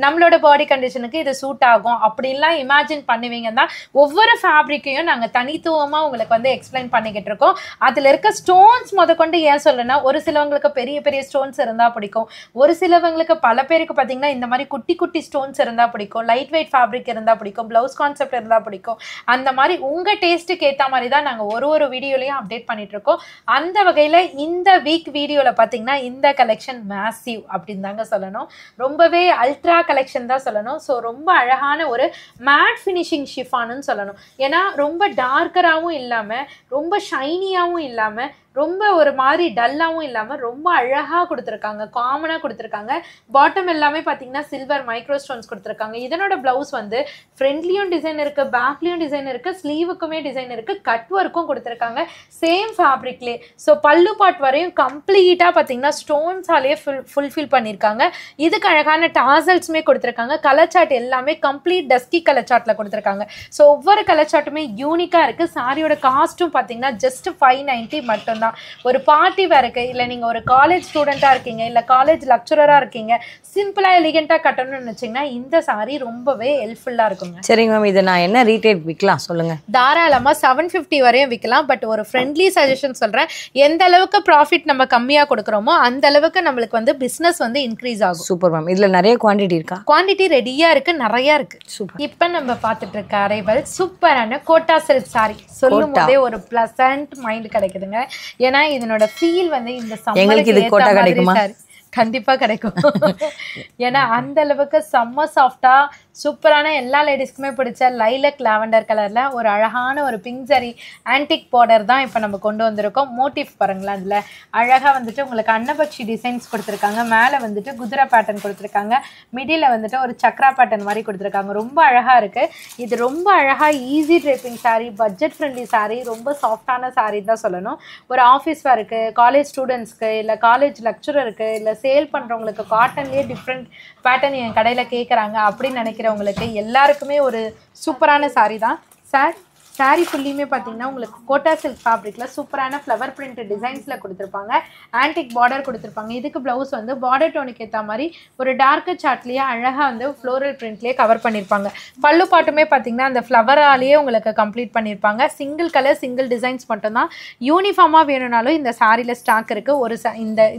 நம்மளோட பாடி கண்டிஷனுக்கு இது சூட் ஆகும் அப்படின்லாம் இமேஜின் பண்ணுவீங்க தான். ஒவ்வொரு ஃபேப்ரிக்கையும் நாங்க தனித்துவமா உங்களுக்கு வந்து எக்ஸ்பிளைன் பண்ணிக்கிட்டு இருக்கோம். அதுல இருக்க ஸ்டோன்ஸ் முதற்கொண்டு ஏன் சொல்லணும்னா, ஒரு சிலவங்களுக்கு பெரிய பெரிய ஸ்டோன்ஸ் இருந்தா பிடிக்கும், ஒரு சிலவங்களுக்கு பல பேருக்கு பாத்தீங்கன்னா இந்த மாதிரி குட்டி குட்டி ஸ்டோன்ஸ் இருந்தா பிடிக்கும், லைட் வெயிட் ஃபேப்ரிக் இருந்தா பிடிக்கும், பிளவுஸ் கான்செப்ட் இருந்தா பிடிக்கும். அந்த மாதிரி உங்க டேஸ்ட்டுக்கு ஏற்ற மாதிரி தான் நாங்க ஒரு வீடியோலையும் அப்டேட் பண்ணிட்டு இருக்கோம். அந்த வகையில இந்த வீக் வீடியோல பாத்தீங்கன்னா இந்த கலெக்ஷன் மேசிவ் அப்படின்னு தாங்க சொல்லணும். ரொம்பவே அல்ட்ரா கலெக்ஷன் தான் சொல்லணும். ஸோ ரொம்ப அழகான ஒரு மேட் ஃபினிஷிங் ஷிஃபான்னு சொல்லணும். ஏன்னா ரொம்ப டார்க்கராகவும் இல்லாம ரொம்ப ஷைனியாகவும் இல்லாம ரொம்ப ஒரு மாதிரி டல்லாவும் இல்லாம ரொம்ப அழகா கொடுத்திருக்காங்க, காமனா கொடுத்திருக்காங்க. பாட்டம் எல்லாமே பாத்தீங்கன்னா சில்வர் மைக்ரோ ஸ்டோன்ஸ் கொடுத்திருக்காங்க. இதனோட பிளவுஸ் வந்து ஃப்ரண்ட்லயும் டிசைன் இருக்கு, பேக்லயும் டிசைன் இருக்கு, ஸ்லீவுக்குமே டிசைன் இருக்கு, கட் ஒர்க்கும் கொடுத்திருக்காங்க சேம் ஃபேப்ரிக்லே. ஸோ பல்லு பாட் வரையும் கம்ப்ளீட்டா பாத்தீங்கன்னா ஸ்டோன்ஸாலேயே ஃபுல்ஃபில் பண்ணியிருக்காங்க. இதுக்கு அழகான டாசல்ஸுமே கொடுத்திருக்காங்க. கலர் சார்ட் எல்லாமே கம்ப்ளீட் டஸ்கி கலர் சார்ட்ல கொடுத்திருக்காங்க. ஸோ ஒவ்வொரு கலர் சார்ட்டுமே யூனிக்கா இருக்கு. சாரியோட காஸ்ட்டும் பாத்தீங்கன்னா ஜஸ்ட் 590 மட்டும். ஒரு பார்ட்டி வேருக்கு, இல்ல நீங்க ஒரு காலேஜ் ஸ்டூடெண்டா இருக்கீங்க, இல்ல காலேஜ் லெக்சரரா இருக்கீங்க, சிம்பிளா எலிகென்ட்டா கட்டணும்னு நினைச்சீங்கன்னா இந்த சாரி ரொம்பவே ஹெல்ப்ஃபுல்லா இருக்குங்க. சரிங்க மேம், இதை நான் என்ன ரீட்டெயில் விற்கலாம் சொல்லுங்க. தாராளமா 750 வரையும் விற்கலாம். பட் ஒரு ஃப்ரெண்ட்லி சஜஷன் சொல்றேன், எந்த அளவுக்கு ப்ராஃபிட் நம்ம கம்மியா கொடுக்குறோமோ அந்த அளவுக்கு நம்மளுக்கு வந்து பிசினஸ் வந்து இன்க்ரீஸ் ஆகும். Super ma'am. இதுல நிறைய குவாண்டிட்டி இருக்கா? குவாண்டிட்டி ரெடியா இருக்கு, நிறைய இருக்கு. இப்ப நம்ம பார்த்துட்டு இருக்க அரைவல் சூப்பரான கோட்டா சில்க் சாரி. சொல்லும் போதே ஒரு பிளசன்ட் மைண்ட் கிடைக்குதுங்க. ஏன்னா இதனோட ஃபீல் வந்து இந்த சம்மருக்கு ஏத்த மாதிரி கண்டிப்பா கிடைக்கும். ஏன்னா அந்த அளவுக்கு செம்ம சாஃப்டா சூப்பரான எல்லா லேடிஸ்க்குமே பிடிச்ச லைலக் லாவெண்டர் கலர்ல ஒரு அழகான ஒரு பிங்க் ஜரி ஆன்டிக் பார்டர் தான் இப்போ நம்ம கொண்டு வந்திருக்கோம். மோட்டிவ் பாருங்களேன், அதுல அழகா வந்துட்டு உங்களுக்கு அன்னபக்ஷி டிசைன்ஸ் கொடுத்துருக்காங்க. மேல வந்துட்டு குதிரை பேட்டர்ன் கொடுத்துருக்காங்க. மிடில வந்துட்டு ஒரு சக்ரா பேட்டர்ன் மாதிரி கொடுத்துருக்காங்க. ரொம்ப அழகா இருக்கு. இது ரொம்ப அழகா easy draping sorry, budget friendly sorry, ரொம்ப சாஃப்டான சாரி தான் சொல்லணும். ஒரு ஆஃபீஸ் ஒர்க்கு, காலேஜ் ஸ்டூடெண்ட்ஸ்க்கு, இல்லை காலேஜ் லெக்சரருக்கு, இல்லை சேல் பண்றவங்களுக்கு காட்டன்லயே டிஃப்ரெண்ட் பேட்டர்ன் என் கடையில கேட்குறாங்க அப்படின்னு நினைக்கிறவங்களுக்கு எல்லாருக்குமே ஒரு சூப்பரான சாரி தான் சார். சாரி ஃபுல்லியுமே பார்த்தீங்கன்னா உங்களுக்கு கோட்டா சில்க் ஃபேப்ரிக்கில் சூப்பரான ஃப்ளவர் பிரிண்ட் டிசைன்ஸில் கொடுத்துருப்பாங்க. ஆன்டிக் பார்டர் கொடுத்துருப்பாங்க. இதுக்கு ப்ளவுஸ் வந்து பார்டர் டோனுக்கு ஏற்ற மாதிரி ஒரு டார்க்கு சார்ட்லேயே அழகாக வந்து ஃப்ளோரல் பிரிண்ட்லேயே கவர் பண்ணியிருப்பாங்க. பல்லு பாட்டுமே பார்த்தீங்கன்னா அந்த ஃப்ளவராலேயே உங்களுக்கு கம்ப்ளீட் பண்ணியிருப்பாங்க. சிங்கிள் கலர் சிங்கிள் டிசைன்ஸ் மட்டும்தான். யூனிஃபார்மாக வேணும்னாலும் இந்த சாரியில் ஸ்டாக் இருக்குது. ஒரு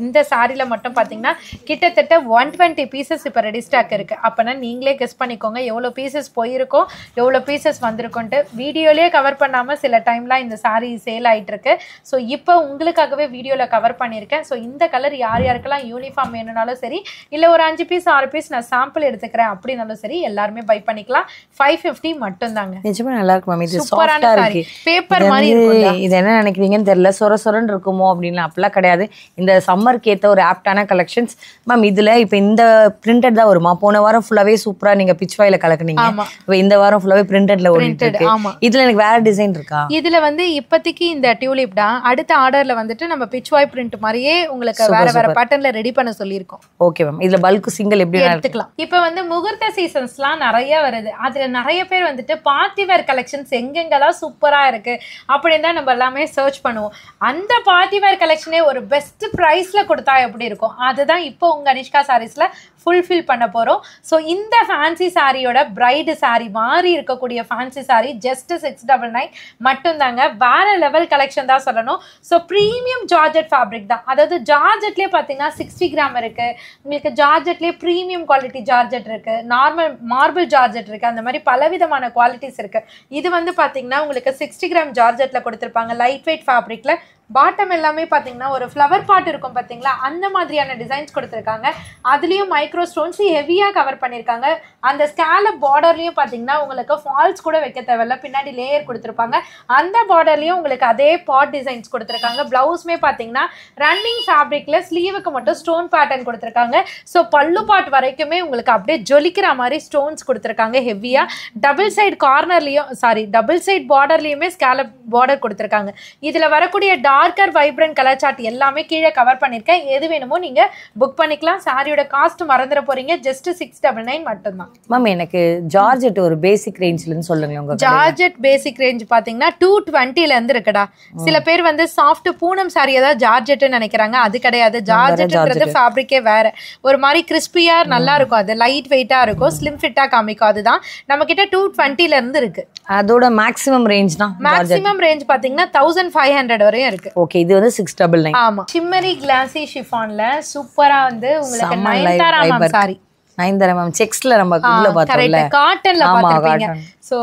இந்த சாரியில் மட்டும் பார்த்தீங்கன்னா கிட்டத்தட்ட 120 பீசஸ் இப்போ ரெடி ஸ்டாக் இருக்குது. அப்போனா நீங்களே கெஸ் பண்ணிக்கோங்க எவ்வளோ பீசஸ் போயிருக்கோம், எவ்வளோ பீசஸ் வந்திருக்கோன்ட்டு. வீடியோலேயே வீடியோலயே கவர் பண்ணாம சில டைம்லாம் இந்த saree சேல் ஆயிட்டு இருக்கு. ஸோ இப்போ உங்களுக்காகவே வீடியோல கவர் பண்ணியிருக்கேன். ஸோ இந்த கலர் யார் யாருக்கெல்லாம் யூனிஃபார்ம் வேணும்னாலும் சரி, இல்ல ஒரு 5 பீஸ் 6 பீஸ் நான் சாம்பிள் எடுத்துக்கிறேன் அப்படின்னாலும் சரி, எல்லாருமே பை பண்ணிக்கலாம். 550 மட்டும் தாங்க. நிஜமா நல்லா இருக்கு மேம். இது சூப்பரான சாஃப்டா saree. இருக்கு. பேப்பர் மாதிரி இருக்கும். இது என்ன நினைக்கிறீங்கன்னு தெரியல, சொர சொரன்னு இருக்குமோ அப்படின்னு. அப்படிலாம் கிடையாது. இந்த சம்மருக்கு ஏத்த ஒரு ஆப்டான கலெக்ஷன்ஸ் மேம். இதுல இப்ப இந்த பிரிண்டட் தான் வருமா? போன வாரம் ஃபுல்லாவே சூப்பரா நீங்க பிச் வாயில கலக்குனீங்க. இப்ப இந்த வாரம் ஃபுல்லாவே பிரிண்டட்ல ஓடிட்டு இருக்கு. இதுல எனக்கு வேற டிசைன் இருக்கா? இதுல வந்து இப்போதைக்கு இந்த டியூலிப் தான். அடுத்த ஆர்டர்ல வந்துட்டு நம்ம பிச் வாய் பிரிண்ட் மாதிரியே உங்களுக்கு வேற வேற பேட்டர்ன்ல ரெடி பண்ண சொல்லியிருக்கோம். Okay ma'am. இதுல பல்க் சிங்கிள் எப்படி எடுத்துக்கலாம். இப்போ வந்து முகூர்த்த சீசன்ஸ்லாம் நிறைய வருது. அதுல நிறைய பேர் வந்துட்டு பார்ட்டி வேர் கலெக்ஷன்ஸ் எங்கெங்கெல்லாம் சூப்பரா இருக்கு அப்படின்னு தான் நம்ம எல்லாமே சர்ச் பண்ணுவோம். அந்த பார்ட்டி வேர் கலெக்ஷனே ஒரு பெஸ்ட் பிரைஸ்ல கொடுத்தா எப்படி இருக்கும், அதுதான் இப்போ உங்க அனிஷ்கா சாரீஸ்ல ஃபுல்ஃபில் பண்ண போறோம். ஸோ இந்த ஃபேன்சி சாரியோட பிரைடு சாரி மாதிரி இருக்கக்கூடிய ஃபேன்சி சாரி ஜஸ்ட் 699 மட்டும் தாங்க. வேற லெவல் கலெக்ஷன் தான் சொல்லணும். ஸோ ப்ரீமியம் ஜார்ஜெட் ஃபேப்ரிக் தான். அதாவது ஜார்ஜெட்லேயே பார்த்தீங்கன்னா 60 கிராம் இருக்கு, உங்களுக்கு ஜார்ஜெட்லேயே ப்ரீமியம் குவாலிட்டி ஜார்ஜெட் இருக்கு, நார்மல் மார்பிள் ஜார்ஜெட் இருக்கு, அந்த மாதிரி பலவிதமான குவாலிட்டிஸ் இருக்கு. இது வந்து பார்த்தீங்கன்னா உங்களுக்கு 60 கிராம் ஜார்ஜெட்ல கொடுத்துருப்பாங்க. லைட் வெயிட் ஃபேப்ரிக்ல பாட்டம் எல்லாமே பார்த்தீங்கன்னா ஒரு ஃப்ளவர் பாட் இருக்கும் பார்த்தீங்களா, அந்த மாதிரியான டிசைன்ஸ் கொடுத்துருக்காங்க. அதுலேயும் மைக்ரோ ஸ்டோன்ஸ் ஹெவியாக கவர் பண்ணியிருக்காங்க. அந்த ஸ்கேலப் பார்டர்லையும் பார்த்தீங்கன்னா உங்களுக்கு ஃபால்ஸ் கூட வைக்க தேவையில்ல, பின்னாடி லேயர் கொடுத்துருப்பாங்க. அந்த பார்டர்லையும் உங்களுக்கு அதே பாட் டிசைன்ஸ் கொடுத்துருக்காங்க. ப்ளவுஸுமே பார்த்தீங்கன்னா ரன்னிங் ஃபேப்ரிக்ல ஸ்லீவுக்கு மட்டும் ஸ்டோன் பேட்டர்ன் கொடுத்துருக்காங்க. ஸோ பல்லு பாட் வரைக்குமே உங்களுக்கு அப்படியே ஜொலிக்கிற மாதிரி ஸ்டோன்ஸ் கொடுத்துருக்காங்க ஹெவியாக. டபுள் சைட் கார்னர்லையும் டபுள் சைட் பார்டர்லையுமே ஸ்கேலப் பார்டர் கொடுத்துருக்காங்க. இதில் வரக்கூடிய டார்க்கர் வைப்ரண்ட் கலர் சார்ட் எல்லாமே கீழே கவர் பண்ணிருக்கேன். எது வேணுமோ நீங்க புக் பண்ணிக்கலாம். சாரியோட காஸ்ட் மறந்துட போறீங்க, ஜஸ்ட் 699 மட்டும் தான். மேம் எனக்கு ஜார்ஜெட் ஒரு பேசிக் ரேஞ்ச்லன்னு சொல்லுங்க. உங்க ஜார்ஜெட் பேசிக் ரேஞ்ச் பாத்தீங்கன்னா 220 ல இருந்து இருக்குடா. சில பேர் வந்து சாஃப்ட் பூனம் சாரி ஏதாவது ஜார்ஜெட்னு நினைக்கிறாங்க, அது கிடையாது. ஜார்ஜெட்ன்றது ஃபேப்ரிக்கே வேற, ஒரு மாதிரி கிறிஸ்பியா நல்லா இருக்கும். அது லைட் வெயிட்டா இருக்கும், ஸ்லிம் ஃபிட்டா காமிக்கும். அதுதான் நம்ம கிட்ட 220 ல இருந்து இருக்கு. அதோட மேக்ஸிமம் ரேஞ்ச் தான். மேக்ஸிமம் ரேஞ்ச் பாத்தீங்கன்னா 1500 வரையும் இருக்கு. ஓகே, இது வந்து 699. ஆமா, ஷிம்மரி கிளாசி ஷிஃபான்ல சூப்பரா வந்து உங்களுக்கு நயன்தாரா மேம் சாரி. நயன்தாரா மேம் செக்ஸ்ல நம்ம இதுல பார்த்தோம்ல, காட்டன்ல பாத்திருப்பீங்க. ஸோ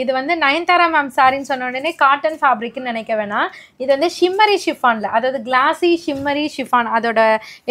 இது வந்து நயன்தாரா மேம் சாரின்னு சொன்ன உடனே காட்டன் ஃபேப்ரிக்னு நினைக்க வேணாம். இது வந்து ஷிம்மரி ஷிஃபான்ல, அதாவது கிளாசி ஷிம்மரி ஷிஃபான், அதோட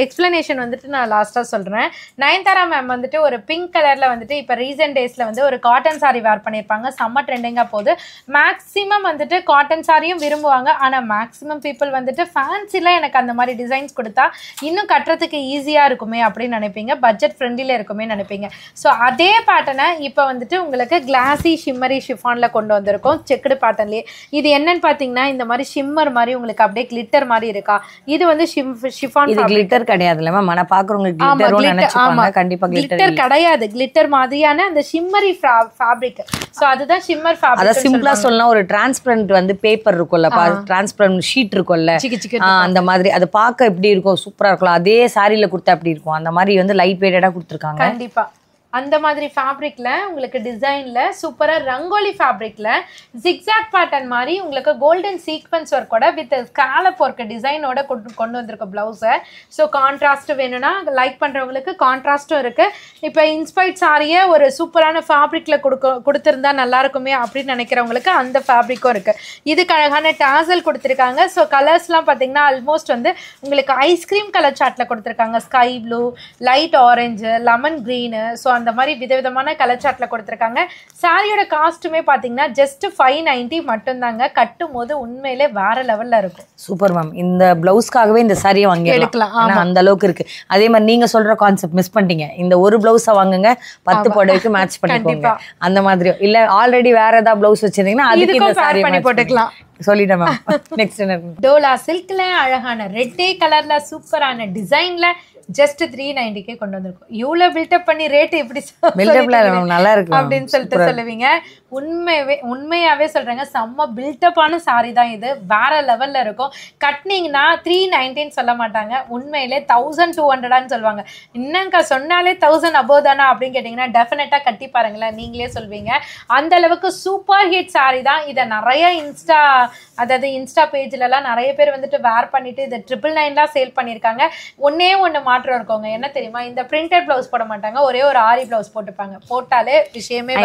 எக்ஸ்பிளனேஷன் வந்துட்டு நான் லாஸ்ட்டாக சொல்கிறேன். நயன்தாரா மேம் வந்துட்டு ஒரு பிங்க் கலரில் வந்துட்டு இப்போ ரீசெண்ட் டேஸில் வந்து ஒரு காட்டன் சாரி வேர் பண்ணியிருப்பாங்க. செம்ம ட்ரெண்டிங்காக போகுது. மேக்ஸிமம் வந்துட்டு காட்டன் சாரியும் விரும்புவாங்க. ஆனால் மேக்ஸிமம் பீப்புள் வந்துட்டு ஃபேன்சியில் எனக்கு அந்த மாதிரி டிசைன்ஸ் கொடுத்தா இன்னும் கட்டுறதுக்கு ஈஸியாக இருக்குமே அப்படின்னு நினைப்பீங்க, பட்ஜெட் ஃப்ரெண்ட்லியில் இருக்குமே நினைப்பீங்க. ஸோ அதே பேட்டர்னை இப்போ வந்துட்டு உங்களுக்கு கிளாஸ் ஷிம்மரி ஷிஃபான்ல கொண்டு வந்திருக்கோம், செக்குடு பேட்டர்ன்லயே. இது என்னன்னு பாத்தீங்கன்னா இந்த மாதிரி ஷிம்மர் மாதிரி உங்களுக்கு அப்படியே கிளிட்டர் மாதிரி இருக்கா. இது வந்து ஷிஃபான். இது கிளிட்டர் கிடையாதுல மேம், நான் பாக்குறவங்களுக்கு கிளிட்டர்னு நினைச்சுப்பாங்க. கண்டிப்பா கிளிட்டர் கிடையாது, கிளிட்டர் மாதிரியான அந்த ஷிம்மரி ஃபேப்ரிக். சோ அதுதான் ஷிம்மர் ஃபேப்ரிக். அத சிம்பிளா சொல்லலாம், ஒரு டிரான்ஸ்பரண்ட் வந்து பேப்பர் இருக்கும்ல, டிரான்ஸ்பரண்ட் ஷீட் இருக்கும்ல, அந்த மாதிரி அது பார்க்க எப்படி இருக்கும், சூப்பரா இருக்கும். அதே சாரியில கொடுத்தா எப்படி இருக்கும், அந்த மாதிரி வந்து லைட் வெயிட்டடா கொடுத்துருக்காங்க. கண்டிப்பா அந்த மாதிரி ஃபேப்ரிக்ல உங்களுக்கு டிசைன்ல சூப்பரா ரங்கோலி ஃபேப்ரிக்ல ஜிக்ஸாக் பேட்டர்ன் மாதிரி உங்களுக்கு கோல்டன் சீக்வென்ஸ் ஒர்க்கோட வித் ஸ்காலப் ஒர்க் டிசைனோட கொண்டு வந்திருக்க பிளவுஸை. ஸோ கான்ட்ராஸ்ட் வேணும்னா லைக் பண்றவங்களுக்கு கான்ட்ராஸ்டும் இருக்கு. இப்போ இன்ஸ்பைர்ட் சாரியை ஒரு சூப்பரான ஃபேப்ரிக்ல கொடுத்திருந்தா நல்லா இருக்குமே அப்படின்னு நினைக்கிறவங்களுக்கு அந்த ஃபேப்ரிக்கும் இருக்கு. இதுக்கு அழகான டாசல் கொடுத்துருக்காங்க. ஸோ கலர்ஸ்லாம் பார்த்தீங்கன்னா ஆல்மோஸ்ட் வந்து உங்களுக்கு ஐஸ்கிரீம் கலர் சார்ட்ல கொடுத்துருக்காங்க. Sky blue, light orange, lemon green, so அந்த மாதிரி விதவிதமான கலர் சார்ட்ல கொடுத்துருக்காங்க. சாரியோட காஸ்ட்டுமே பார்த்தீங்கன்னா ஜஸ்ட் 590 மட்டும்தாங்க. கட்டும் போது உண்மையிலே வேற லெவல்ல இருக்கும். Super ma'am. இந்த பிளவுஸ்க்காகவே இந்த சாரியை வாங்கி எடுக்கலாம், அந்த அளவுக்கு இருக்கு. அதே மாதிரி நீங்க சொல்ற கான்செப்ட் மிஸ் பண்ணிட்டீங்க. இந்த ஒரு பிளவுஸை வாங்குங்க, 10 புடவைக்கு மேட்ச் பண்ணிக்கோங்க. அந்த மாதிரி இல்ல ஆல்ரெடி வேற ஏதாவது பிளவுஸ் வச்சிருந்தீங்கன்னா அதுக்கு இந்த சாரி பண்ணி போட்டுக்கலாம். சொல்லிட்டேன் மேம். நெக்ஸ்ட் என்ன? டோலா சில்க்ல அழகான ரெட்டே கலர்ல சூப்பரான டிசைன்ல ஜஸ்ட் 390 கொண்டு வந்திருக்கோம். இவ்வளவு பில்டப் பண்ணி ரேட் எப்படி நல்லா இருக்கு அப்படின்னு சொல்லிட்டு சொல்லுவீங்க. உண்மையாவே சொல்றேங்க, செம்ம பில்டப்பான சாரி தான் இது. வேற லெவல்ல இருக்கும். கட்னிங்னா 390 சொல்ல மாட்டாங்க, உண்மையிலே 1200 சொல்லுவாங்க. என்னங்கா சொன்னாலே 1000 அபோவ் தானா அப்படின்னு கேட்டீங்கன்னா டெஃபினட்டா கட்டி பாருங்களேன், நீங்களே சொல்வீங்க. அந்த அளவுக்கு சூப்பர் ஹிட் சாரி தான். இதை நிறைய இன்ஸ்டா அதாவது இன்ஸ்டா பேஜ்ல எல்லாம் நிறைய பேர் வந்துட்டு வேர் பண்ணிட்டு இதை 999 சேல் பண்ணிருக்காங்க. ஒன்னே ஒண்ணு மாற்றம் இருக்கவங்க என்ன தெரியுமா, இந்த பிரிண்டட் பிளவுஸ் போட மாட்டாங்க, ஒரே ஒரு ஆரி பிளவுஸ் போட்டுப்பாங்க. போட்டாலே விஷயமே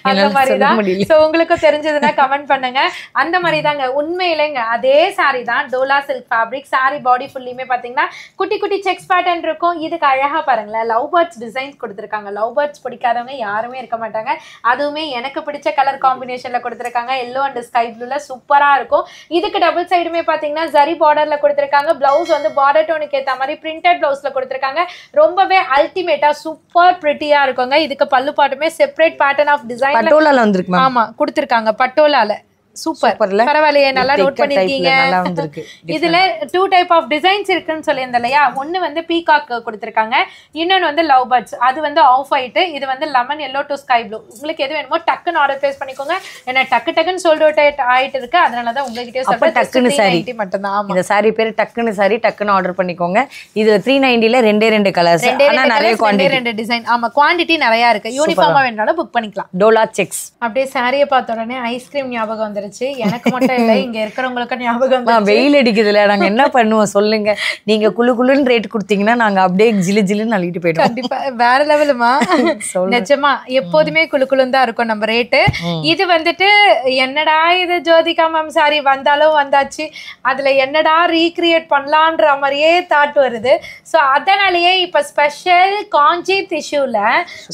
அந்த மாதிரிதான். சோ உங்களுக்கு தெரிஞ்சதுன்னா கமெண்ட் பண்ணுங்க. அந்த மாதிரி தாங்க உண்மையிலேங்க அதே சாரி தான் டோலா சில்க் ஃபேப்ரிக். சாரி பாடி ஃபுல்லியுமே பாத்தீங்கன்னா குட்டி குட்டி செக்ஸ் பேட்டர்ன் இருக்கும். இதுக்கு அழகா பாருங்களேன் லவ் பேர்ட்ஸ் டிசைன்ஸ் கொடுத்துருக்காங்க. லவ் பேர்ட்ஸ் பிடிக்காதவங்க யாருமே இருக்க மாட்டாங்க. அதுவுமே எனக்கு பிடிச்ச கலர் காம்பினேஷன்ல கொடுத்துருக்காங்க. எல்லோ அண்ட் ஸ்கை ப்ளூல சூப்பரா இருக்கும். இதுக்கு டபுள் சைடுமே பாத்தீங்கன்னா ஜரி பார்டர்ல கொடுத்துருக்காங்க. பிளவுஸ் வந்து பார்டர் டோனுக்கு ஏத்த மாதிரி பிரிண்டட் பிளவுஸ்ல கொடுத்துருக்காங்க. ரொம்பவே அல்டிமேட்டா சூப்பர் பிரிட்டியா இருக்குங்க. இதுக்கு பல்லு பாட்டுமே செப்பரேட் பேட்டர்ன் ஆஃப் டிசைன் பட்டோலால வந்திருக்கு. ஆமா கொடுத்துருக்காங்க பட்டோலால. சூப்பர் பரவாயில்லையே, நல்லா நோட் பண்ணிருக்கீங்க. இதுல 2 டைப் ஆஃப் டிசைன்ஸ் இருக்குன்னு சொல்லியிருந்தேன் இல்லையா. ஒன்னு வந்து பீகாக் கொடுத்துருக்காங்க, இன்னொன்னு வந்து லவ் பேர்ட்ஸ். அது வந்து ஆஃப் ஒயிட், இது வந்து lemon yellow to sky blue. உங்களுக்கு எது வேணுமோ டக்குன்னு ஆர்டர் பிளேஸ் பண்ணிக்கோங்க. ஏன்னா டக்குன்னு சோல்ட் அவுட் ஆயிட்டு இருக்கு. அதனாலதான் உங்ககிட்டயே சொல்றேன் டக்குன்னு சாரி மட்டும்தான். ஆமா இந்த சாரி பேரு டக்குன்னு சாரி, டக்குன்னு ஆர்டர் பண்ணிக்கோங்க. இதுல 390ல ரெண்டே கலர்ஸ், ஆனா நிறைய குவாண்டிட்டி, ரெண்டு டிசைன். ஆமா குவாண்டிட்டி நிறைய இருக்கு. யூனிஃபார்மா வேணாலும் புக் பண்ணிக்கலாம். டோலா செக்ஸ். அப்படியே சாரியை பார்த்த உடனே ஐஸ்கிரீம் ஞாபகம் வந்துருச்சு. எனக்கு மட்டும் இல்ல, இங்க இருக்கிறவங்களுக்கு ஞாபகம். வெயில் அடிக்குதுல, நாங்க என்ன பண்ணுவோம் சொல்லுங்க. நீங்க குளுன்னு ரேட் கொடுத்தீங்கன்னா நாங்க அப்படியே ஜிலுன்னு அள்ளிட்டு போயிடுவோம். கண்டிப்பா வேற லெவலுமா. நிஜமா எப்போதுமே குளுன்னு தான் இருக்கும் நம்ம ரேட்டு. இது வந்துட்டு என்னடா இது ஜோதிகா மேம் சாரி வந்தாலும் வந்தாச்சு, அதுல என்னடா ரீக்ரியேட் பண்ணலான்ற மாதிரியே தாட் வருது. ஸோ அதனாலயே இப்ப ஸ்பெஷல் காஞ்சி டிஷ்யூல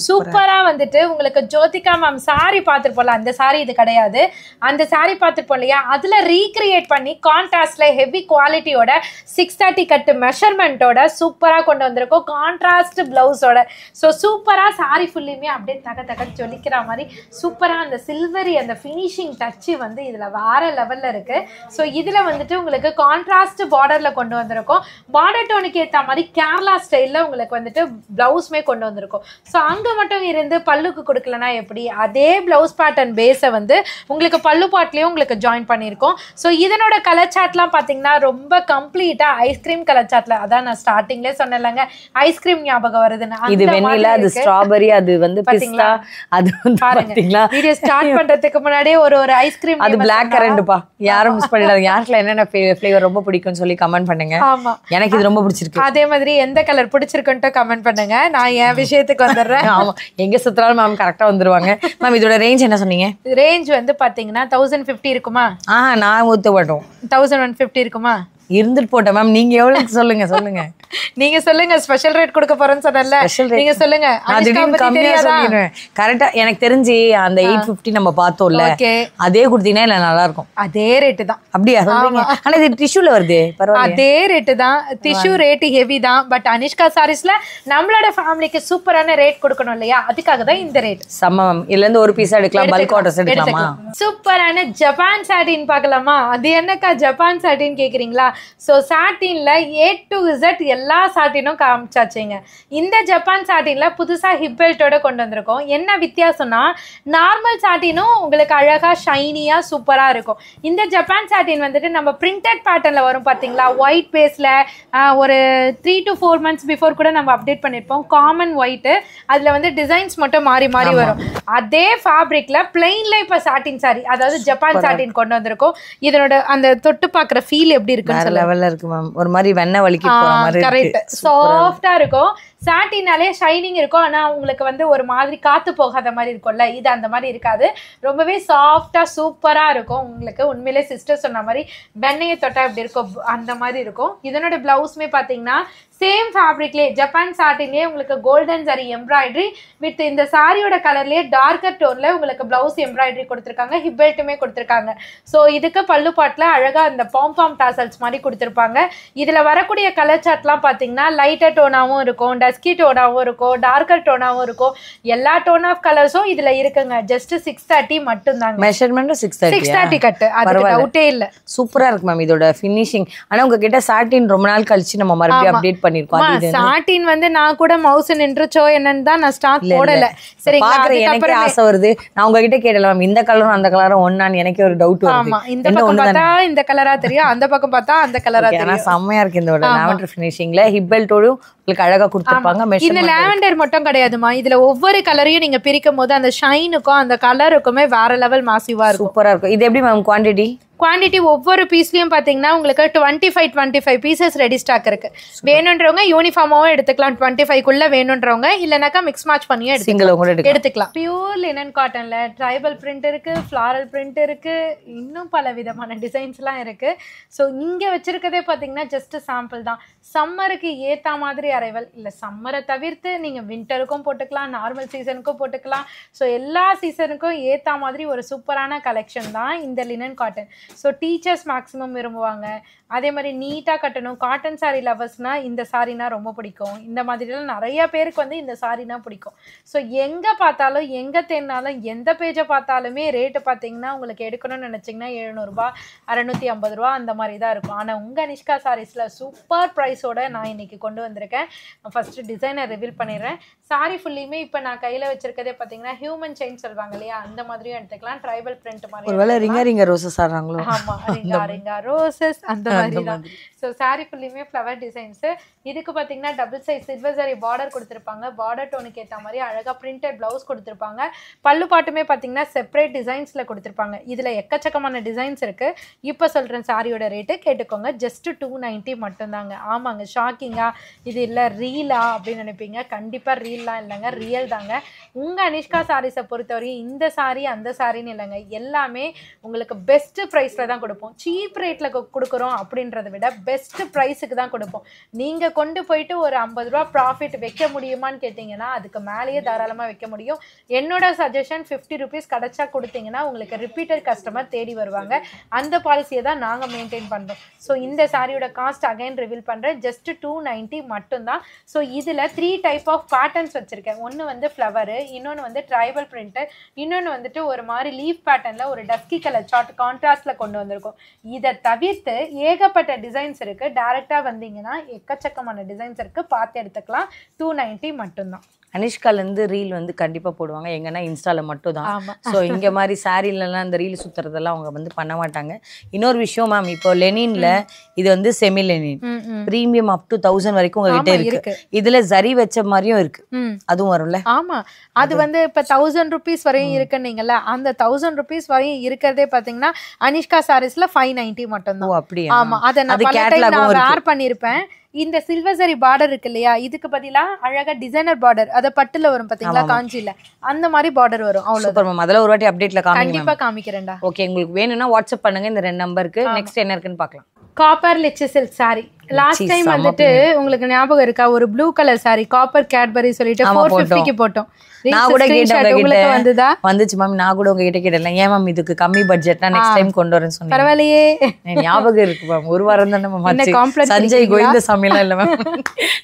சூப்பரா வந்துட்டு உங்களுக்கு ஜோதிகா மேம் சாரி பார்த்துருப்போம்ல, அந்த சாரி இது கிடையாது. அந்த சாரி பார்த்துருப்போம் இல்லையா, அதுல ரீக்ரியேட் பண்ணி கான்ட்ராஸ்ட்ல ஹெவி குவாலிட்டியோட 630 கட்டு மெஷர்மெண்ட்டோட சூப்பரா கொண்டு வந்திருக்கோம். கான்ட்ராஸ்ட் பிளவுஸோட. ஸோ சூப்பரா சாரி ஃபுல்லுமே அப்படியே தக ஜொலிக்கிற மாதிரி சூப்பரா அந்த சில்வரி அந்த ஃபினிஷிங் டச்சு வந்து இதுல வேற லெவல்ல இருக்கு. ஸோ இதுல வந்துட்டு உங்களுக்கு கான்ட்ராஸ்ட் பார்டர்ல கொண்டு வந்திருக்கோம். பார்டர் டோனுக்கு ஏற்ற மாதிரி கேரளா ஸ்டைல்ல உங்களுக்கு வந்துட்டு பிளவுஸ்மே கொண்டு வந்திருக்கும். ஸோ அங்க மட்டும் இருந்து பல்லுக்கு கொடுக்கலன்னா எப்படி, அதே பிளவுஸ் பேட்டர்ன் பேஸை வந்து உங்களுக்கு பல்லு பாட்லயும் உங்களுக்கு ஜாயின் பண்ணியிருக்கோம். ஸோ இதனோட கலர் சார்ட்லாம் பார்த்தீங்கன்னா ரொம்ப கம்ப்ளீட்டா ஐஸ்கிரீம் கலர் சார்ட்ல, அதான் நான் ஸ்டார்டிங்லேயே சொன்னேன்லங்க ஐஸ்கிரீம் ஞாபகம் வருதுன்னு. இது வெண்ணிலா, அது ஸ்ட்ராபெரி, அது வந்து பிஸ்தா. அது பாத்தீங்களா வீடியோ ஸ்டார்ட் பண்றதுக்கு முன்னாடியே ஒரு ஐஸ்கிரீம், அது பிளாக் கரண்ட்பா. யாரும் மிஸ் பண்ணிடாதீங்க. யாருக்குல என்னென்ன ஃப்ளேவர் ரொம்ப பிடிக்கும்னு சொல்லி கமெண்ட் பண்ணுங்க. ஆமா எனக்கு இது ரொம்ப பிடிச்சிருக்கு. அதே மாதிரி எந்த கலர் பிடிச்சிருக்குன்ட்டு கமெண்ட் பண்ணுங்க. நான் என் விஷயத்துக்கு வந்துடுறேன். ஆமா எங்க சுத்தினாலும் மேம் கரெக்டா வந்துருவாங்க. மேம் இதோட ரேஞ்ச் என்ன சொன்னீங்க? ரேஞ்ச் வந்து பாத்தீங்கன்னா 1050 இருக்குமா? நான் ஊத்த மாட்டோம். 1150 இருக்குமா? இருந்துட்டு போட்டேன் மேம். நீங்க எவ்வளவு சொல்லுங்க நீங்க சொல்லுங்க. ஸ்பெஷல் ரேட் கொடுக்க போறேன்னு சொன்னல, நீங்க சொல்லுங்க. கரெக்டா எனக்கு தெரிஞ்சு அந்த 850 நம்ம பார்த்தோம்ல, அதே கொடுத்தீங்கன்னா இல்ல நல்லா இருக்கும். அதே ரேட்டு தான். அப்படியா சொல்றீங்க? ஆனா இது டிஷ்யூல வருது, பரவாயில்லை. அதே ரேட்டு தான். டிஷ்யூ ரேட் ஹெவி தான். பட் அனிஷ்கா சாரீஸ்ல நம்மளோட ஃபேமிலிக்கு சூப்பரான ரேட் கொடுக்கணும் இல்லையா, அதுக்காக தான் இந்த ரேட். சமம். இதுல இருந்து ஒரு பீஸ் எடுக்கலாம், பல்க் ஆர்டர்ஸ் எடுக்கலாமா? சூப்பரான ஜப்பான் சாட்டின் பார்க்கலாமா? அது என்னக்கா ஜப்பான் சாட்டின் கேக்குறீங்களா? ஸோ சாட்டின்ல A to Z எல்லா சாட்டினும் காமிச்சாச்சுங்க. இந்த ஜப்பான் சாட்டின்ல புதுசா ஹிப் பெல்ட்டோட கொண்டு வந்திருக்கோம். என்ன வித்தியாசம்னா, நார்மல் சாட்டினும் உங்களுக்கு அழகா ஷைனியா சூப்பரா இருக்கும். இந்த ஜப்பான் சாட்டின் வந்துட்டு நம்ம பிரிண்டட் பேட்டர்ன்ல வரும் பாத்தீங்களா, ஒயிட் பேஸ்ல. ஒரு 3 to 4 months பிஃபோர் கூட நம்ம அப்டேட் பண்ணிருப்போம். காமன் ஒயிட், அதுல வந்து டிசைன்ஸ் மட்டும் மாறி வரும். அதே ஃபேப்ரிக்ல பிளைன்ல இப்ப சாட்டின் சாரி, அதாவது ஜப்பான் சாட்டின் கொண்டு வந்திருக்கோம். இதனோட அந்த தொட்டு பாக்குற ஃபீல் எப்படி இருக்குன்னு லெவல்ல இருக்கு மேம். ஒரு மாதிரி வெண்ணெய் வலிக்கு போற மாதிரி இருக்கு. சாஃப்ட்டா இருக்கும். சாட்டினாலே ஷைனிங் இருக்கும். ஆனா உங்களுக்கு வந்து ஒரு மாதிரி காத்து போகாத மாதிரி இருக்கும்ல, இது அந்த மாதிரி இருக்காது. ரொம்பவே சாஃப்டா சூப்பரா இருக்கும். உங்களுக்கு உண்மையிலே சிஸ்டர் சொன்ன மாதிரி வெண்ணெயை தொட்டா எப்படி இருக்கும் அந்த மாதிரி இருக்கும். இதனோட பிளவுஸ்மே பாத்தீங்கன்னா சேம் ஃபேப்ரிக்லேயே ஜப்பான் சாட்டின்லேயே உங்களுக்கு கோல்டன் சரி எம்ப்ராய்டரி வித் இந்த சாரியோட கலர்லேயே டார்க்கர் டோன்ல உங்களுக்கு பிளவுஸ் எம்ப்ராய்டரி கொடுத்துருக்காங்க. ஹிப் பெல்ட்டுமே கொடுத்துருக்காங்க. ஸோ இதுக்கு பல்லு பாட்டில் அழகா அந்த பாம் டாசல்ஸ் மாதிரி கொடுத்துருப்பாங்க. இதுல வரக்கூடிய கலர் சார்ட்லாம் பார்த்தீங்கன்னா லைட்டர் டோனாகவும் இருக்கும், டஸ்கி டோனாகவும் இருக்கும், டார்க்கர் டோனாகவும் இருக்கும். எல்லா டோன் ஆஃப் கலர்ஸும் இதுல இருக்குங்க. ஜஸ்ட் 630 மட்டும் தாங்க. மெஷர்மெண்ட் 630 கட்டு, அது டவுட்டே இல்லை. சூப்பரா இருக்கு மேம் இதோட ஃபினிஷிங். ஆனா உங்ககிட்ட சாட்டின் ரொம்ப நாள் கழிச்சு நம்ம மறுபடியும் அப்டேட் சாட்டின் வந்து நான் கூட மவுஸ் நின்றுச்சோ என்னன்னு தான் நான் ஸ்டாக் போடல. சரிங்களா, எனக்கு ஆசை வருது. நான் உங்ககிட்ட கேட்டலாம், இந்த கலரும் அந்த கலரும் ஒண்ணான்னு எனக்கு ஒரு டவுட் வருது. ஆமா, இந்த பக்கம் பார்த்தா இந்த கலரா தெரியும், அந்த பக்கம் பார்த்தா அந்த கலரா தெரியும். ஆனா செம்மையா இருக்கு இந்த லாவெண்டர் ஃபினிஷிங்ல. ஹிப் பெல்ட்டோட உங்களுக்கு அழகா கொடுத்துருக்காங்க. கொடுத்திருப்பாங்க. இந்த லாவெண்டர் மட்டும் கிடையாதுமா, இதுல ஒவ்வொரு கலரையும் நீங்க பிரிக்கும் போது அந்த ஷைனுக்கும் அந்த கலருக்குமே வேற லெவல் மாசிவா இருக்கும். சூப்பரா இருக்கும். இது எப்படி மேம் குவாண்டிட்டி? குவான்டிட்டி ஒவ்வொரு பீஸ்லயும் பாத்தீங்கன்னா உங்களுக்கு 25 பீசஸ் ரெடி ஸ்டாக் இருக்கு. வேணுன்றவங்க யூனிஃபார்மாவும் எடுத்துக்கலாம், 25க்குள்ள வேணுன்றவங்க, இல்லனாக்கா மிக்ஸ் மேட்ச் பண்ணியும் எடுத்துக்கலாம். பியூர் லினன் காட்டன்ல ட்ரைபல் பிரிண்ட் இருக்கு, ஃபிளாரல் பிரிண்ட் இருக்கு, இன்னும் பல விதமான டிசைன்ஸ் எல்லாம் இருக்கு. ஸோ இங்க வச்சிருக்கதே பாத்தீங்கன்னா ஜஸ்ட் சாம்பிள் தான். சம்மருக்கு ஏத்த மாதிரி அரைவல் இல்ல, சம்மரை தவிர்த்து நீங்க வின்டருக்கும் போட்டுக்கலாம், நார்மல் சீசனுக்கும் போட்டுக்கலாம். ஸோ எல்லா சீசனுக்கும் ஏத்த மாதிரி ஒரு சூப்பரான கலெக்ஷன் தான் இந்த linen cotton. So teachers maximum விரும்புவாங்க. அதே மாதிரி நீட்டாக கட்டணும், காட்டன் சாரீ லவர்ஸ்னா இந்த சாரீனா ரொம்ப பிடிக்கும். இந்த மாதிரிலாம் நிறைய பேருக்கு வந்து இந்த சாரீனா பிடிக்கும். ஸோ எங்கே பார்த்தாலும் எங்கே தேடினாலும் எந்த பேஜை பார்த்தாலுமே ரேட்டு பார்த்தீங்கன்னா உங்களுக்கு எடுக்கணும்னு நினச்சிங்கன்னா 700 650 ரூபா அந்த மாதிரி தான் இருக்கும். ஆனால் உங்கள் நிஷ்கா சாரீஸில் சூப்பர் ப்ரைஸோட நான் இன்னைக்கு கொண்டு வந்திருக்கேன். ஃபஸ்ட்டு டிசைனை ரிவீல் பண்ணிடுறேன். சாரீ ஃபுல்லையுமே இப்போ நான் கையில் வச்சிருக்கதே பார்த்தீங்கன்னா ஹியூமன் செயின் சொல்லுவாங்க இல்லையா, அந்த மாதிரியும் எடுத்துக்கலாம். ட்ரைபல் பிரிண்ட் மாதிரி ரிங்கா ரோசஸ் ஆடுறாங்களோ. ஆமாம், ரிங்கா ரோசஸ் அந்த மாதிரி தான். ஸோ சாரீ ஃபுல்லையுமே ஃப்ளவர் டிசைன்ஸு. இதுக்கு பார்த்தீங்கன்னா double size silver sari border கொடுத்துருப்பாங்க. பார்டர் டோனுக்கு ஏற்ற மாதிரி அழகாக பிரிண்டட் ப்ளவுஸ் கொடுத்துருப்பாங்க. பல்லு பாட்டுமே பார்த்தீங்கன்னா செப்பரேட் டிசைன்ஸில் கொடுத்துருப்பாங்க. இதில் எக்கச்சக்கமான டிசைன்ஸ் இருக்குது. இப்போ சொல்கிறேன் சாரியோட ரேட்டு கேட்டுக்கோங்க. ஜஸ்ட் 290 மட்டும்தாங்க. ஆமாங்க, ஷாக்கிங்காக இது இல்லை ரீலா அப்படின்னு நினைப்பீங்க. கண்டிப்பாக ரீல்லாம் இல்லைங்க, ரியல் தாங்க. உங்கள் அனிஷ்கா சாரீஸை பொறுத்தவரையும் இந்த சாரீ அந்த சாரின்னு இல்லைங்க, எல்லாமே உங்களுக்கு பெஸ்ட்டு ப்ரைஸில் தான் கொடுப்போம். சீப் ரேட்டில் கொடுக்குறோம் அப்படின்றத விட பெஸ்ட் ப்ரைஸுக்கு தான் கொடுப்போம். நீங்கள் கொண்டு போயிட்டு ஒரு 50 ரூபா ப்ராஃபிட் வைக்க முடியுமான்னு கேட்டிங்கன்னா அதுக்கு மேலேயே தாராளமாக வைக்க முடியும். என்னோட சஜஷன் 50 ருபீஸ் கிடச்சா கொடுத்தீங்கன்னா உங்களுக்கு ரிப்பீட்டட் கஸ்டமர் தேடி வருவாங்க. அந்த பாலிசியை தான் நாங்கள் மெயின்டைன் பண்ணுறோம். ஸோ இந்த சாரியோட காஸ்ட் அகைன் ரிவீல் பண்ணுறேன். ஜஸ்ட் 290 மட்டும்தான். ஸோ இதில் 3 டைப் ஆஃப் பேட்டர்ன்ஸ் வச்சுருக்கேன். ஒன்று வந்து ஃப்ளவரு, இன்னொன்று வந்து ட்ரைபல் பிரிண்ட்டு, இன்னொன்று வந்துட்டு ஒரு மாதிரி லீஃப் பேட்டர்னில் ஒரு டஸ்கி கலர் சார்ட் கான்ட்ராஸ்டில் கொண்டு வந்திருக்கோம். இதை தவிர்த்து ஏகப்பட்ட டிசைன்ஸ் இருக்குது. டேரெக்டாக வந்தீங்கன்னா எக்கச்சக்கமான டிசைன்ஸ் இருக்குது, பார்த்து எடுத்துக்கலாம். 290 மட்டும்தான். அனிஷ்காலேருந்து ரீல் வந்து கண்டிப்பாக போடுவாங்க, எங்கன்னா இன்ஸ்டாவில் மட்டும் தான். ஸோ இங்கே மாதிரி சாரீலலாம் இந்த ரீல் சுற்றுறதெல்லாம் அவங்க வந்து பண்ண மாட்டாங்க. இன்னொரு விஷயம் மேம், இப்போ லெனின்ல இது வந்து semi Lenin premium up to 1000 வரைக்கும் உங்ககிட்ட இருக்கு. இதுல ஜரி வச்ச மாதிரியும் இருக்கு, அதுவும் வரும்ல? ஆமா, அது வந்து இப்போ 1000 ருபீஸ் வரையும் இருக்குன்னீங்கல்ல, அந்த 1000 ருபீஸ் வரையும் இருக்கிறதே பார்த்தீங்கன்னா அனிஷ்கா சாரீஸ்ல 590 மட்டும் தான். அப்படியா? ஆமா, அதை நான் வேர் பண்ணியிருப்பேன். இந்த சில்வர் சரி பார்டர் இருக்கு இல்லையா, இதுக்கு பதிலா அழகா டிசைனர் பார்டர், அத பட்டுல வரும் பாத்தீங்களா, காஞ்சில அந்த மாதிரி பார்டர் வரும். அவ்வளவு. முதல்ல ஒரு வாட்டி அப்டேட்ல கண்டிப்பா காமிக்கிறேன்டா. ஓகே, உங்களுக்கு வேணும்னா வாட்ஸ்அப் பண்ணுங்க இந்த 2 நம்பருக்கு. நெக்ஸ்ட் என்ன இருக்குன்னு பார்க்கலாம். Copper lychee silk sorry. Last time வந்துட்டு உங்களுக்கு ஞாபகம் இருக்கா, ஒரு blue colour sorry copper Cadbury சொல்லிட்டு 450க்கு போட்டோம். நான் கூட கேட்டேன், உங்களுக்கு வந்துச்சு மேம். நான் கூட உங்ககிட்ட கேட்டேன், ஏன் மேம் இதுக்கு கம்மி பட்ஜெட்னா நெக்ஸ்ட் டைம் கொண்டு வரேன்னு சொன்னீங்க. பரவாயில்லையே, ஞாபகம் இருக்கு மேம். ஒரு வாரம் தானே மேம், சஞ்சய் கோவிந்த சாமியெல்லாம் இல்லை மேம்.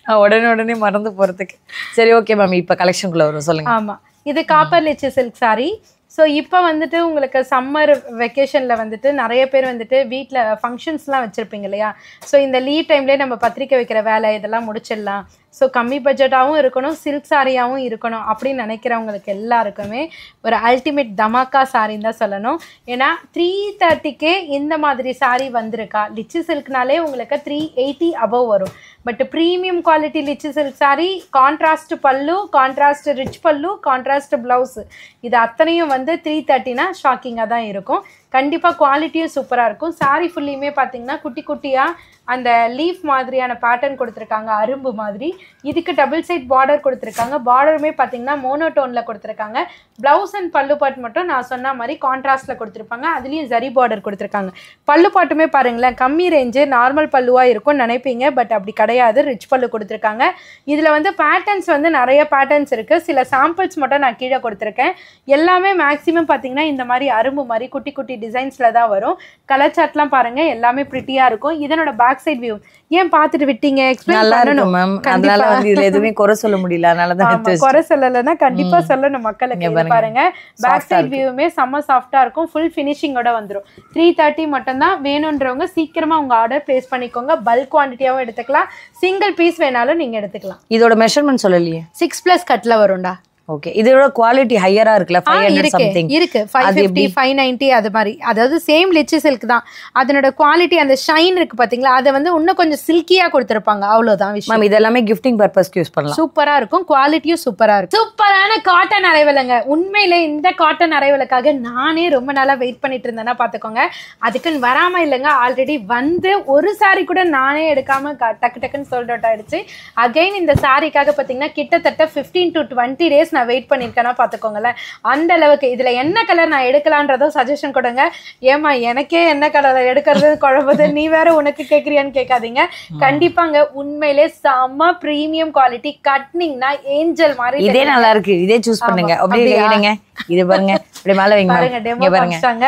நான் உடனே மறந்து போறதுக்கு. சரி, ஓகே மேம், இப்போ கலெக்ஷனுக்குள்ள வரும், சொல்லுங்க. ஆமா, இது copper lychee silk sorry. So இப்போ வந்துட்டு உங்களுக்கு சம்மர் வெக்கேஷனில் வந்துட்டு நிறைய பேர் வந்துட்டு வீட்டில் ஃபங்க்ஷன்ஸ்லாம் வச்சுருப்பீங்க இல்லையா. ஸோ இந்த லீவ் டைம்லேயே நம்ம பத்திரிக்கை வைக்கிற வேலை இதெல்லாம் முடிச்சிடலாம். ஸோ கம்மி பட்ஜெட்டாகவும் இருக்கணும், சில்க் சாரியாகவும் இருக்கணும் அப்படின்னு நினைக்கிறவங்களுக்கு எல்லாருக்குமே ஒரு அல்டிமேட் தமாக்கா சாரின்னு தான் சொல்லணும். ஏன்னா 330க்கே இந்த மாதிரி சாரி வந்திருக்கா. லிச்சி சில்க்னாலே உங்களுக்கு 380 அபவ் வரும். But premium quality lychee silk sorry, contrast பல்லு, கான்ட்ராஸ்ட் ரிச் பல்லு, கான்ட்ராஸ்ட் ப்ளவுஸு, இது அத்தனையும் வந்து 330னா ஷாக்கிங்காக தான் இருக்கும். கண்டிப்பாக குவாலிட்டியும் சூப்பராக இருக்கும். சாரி ஃபுல்லையுமே பார்த்தீங்கன்னா குட்டி குட்டியாக அந்த லீஃப் மாதிரியான பேட்டர்ன் கொடுத்துருக்காங்க, அரும்பு மாதிரி. இதுக்கு டபுள் சைட் பார்டர் கொடுத்துருக்காங்க. பார்டருமே பார்த்தீங்கன்னா மோனோடோனில் கொடுத்துருக்காங்க. ப்ளவுஸ் அண்ட் பல்லு பாட் மட்டும் நான் சொன்ன மாதிரி கான்ட்ராஸ்டில் கொடுத்துருப்பாங்க. அதுலேயும் ஜரி பார்டர் கொடுத்துருக்காங்க. பல்லு பாட்டுமே பாருங்களேன், கம்மி ரேஞ்சு நார்மல் பல்லுவாக இருக்கும்னு நினைப்பீங்க, பட் அப்படி கிடையாது, ரிச் பல்லு கொடுத்துருக்காங்க. இதில் வந்து பேட்டர்ன்ஸ் வந்து நிறைய பேட்டர்ன்ஸ் இருக்குது. சில சாம்பிள்ஸ் மட்டும் நான் கீழே கொடுத்துருக்கேன். எல்லாமே மேக்ஸிமம் பார்த்தீங்கன்னா இந்த மாதிரி அரும்பு மாதிரி குட்டி குட்டி டிசைன்ஸில் தான் வரும். கலர் சார்ட்லாம் பாருங்கள், எல்லாமே ப்ரிட்டியாக இருக்கும். இதனோட பேக் சைடு வியூ ஏன் பார்த்துட்டு விட்டீங்க, எக்ஸ்பிளைன் பண்ணணும் மேம். அதனால வந்து இதுல எதுவுமே குறை சொல்ல முடியல, அதனால தான் குறை சொல்லலைன்னா கண்டிப்பா சொல்லணும் மக்களுக்கு. பாருங்க, பேக் சைடு வியூமே செம்ம சாஃப்டா இருக்கும். ஃபுல் ஃபினிஷிங்கோட வந்துடும். 330 மட்டும் தான். வேணுன்றவங்க சீக்கிரமா உங்க ஆர்டர் பிளேஸ் பண்ணிக்கோங்க. பல்க் குவான்டிட்டியாவும் எடுத்துக்கலாம், சிங்கிள் பீஸ் வேணாலும் நீங்க எடுத்துக்கலாம். இதோட மெஷர்மென்ட் சொல்லலையே. 6+ கட்ல வரும்டா. ஓகே, இதோட குவாலிட்டி ஹையரா இருக்குல 500 சம்திங் இருக்கு 550 590 அது மாதிரி. அதாவது சேம் லிச்சி சில்க் தான். அதனோட குவாலிட்டி அந்த ஷைன் இருக்கு பாத்தீங்களா, அதை வந்து இன்னும் கொஞ்சம் சில்கியா கொடுத்திருப்பாங்க, அவ்வளவுதான் விஷயம். மேம் இதெல்லாமே கிஃப்டிங் பர்பஸ்க்கு யூஸ் பண்ணலாம். சூப்பரா இருக்கும், குவாலிட்டியும் சூப்பரா இருக்கும். சூப்பரான காட்டன் அரைவலைங்க. உண்மையிலே இந்த காட்டன் அரைவலுக்காக நானே ரொம்ப நாளா வெயிட் பண்ணிட்டு இருந்தேன்னா பாத்துக்கோங்க. அதுக்குன்னு வராம இல்லைங்க, ஆல்ரெடி வந்து ஒரு சாரி கூட நானே எடுக்காம டக்கு டக்குன்னு சோல்ட் அவுட் ஆயிடுச்சு. அகைன் இந்த சாரிக்காக பாத்தீங்கன்னா கிட்டத்தட்ட 15 to 20 days நான் வெயிட் பண்ணிருக்கேன்னா பாத்துக்கோங்களேன். அந்த அளவுக்கு இதுல என்ன கலர் நான் எடுக்கலான்றதும் சஜஷன் கொடுங்க. ஏமா எனக்கே என்ன கலர் எடுக்கிறது குழம்புது, நீ வேற உனக்கு கேக்குறியான்னு கேட்காதீங்க. கண்டிப்பாங்க, உண்மையிலே செம்ம பிரீமியம் குவாலிட்டி. கட்னிங்னா ஏஞ்சல் மாதிரி. இதே நல்லா இருக்கு, இதே சூஸ் பண்ணுங்க. அப்படியே எடுங்க, இது பாருங்க, இப்படி மேல வைங்க பாருங்க, டெமோ காமிச்சாங்க.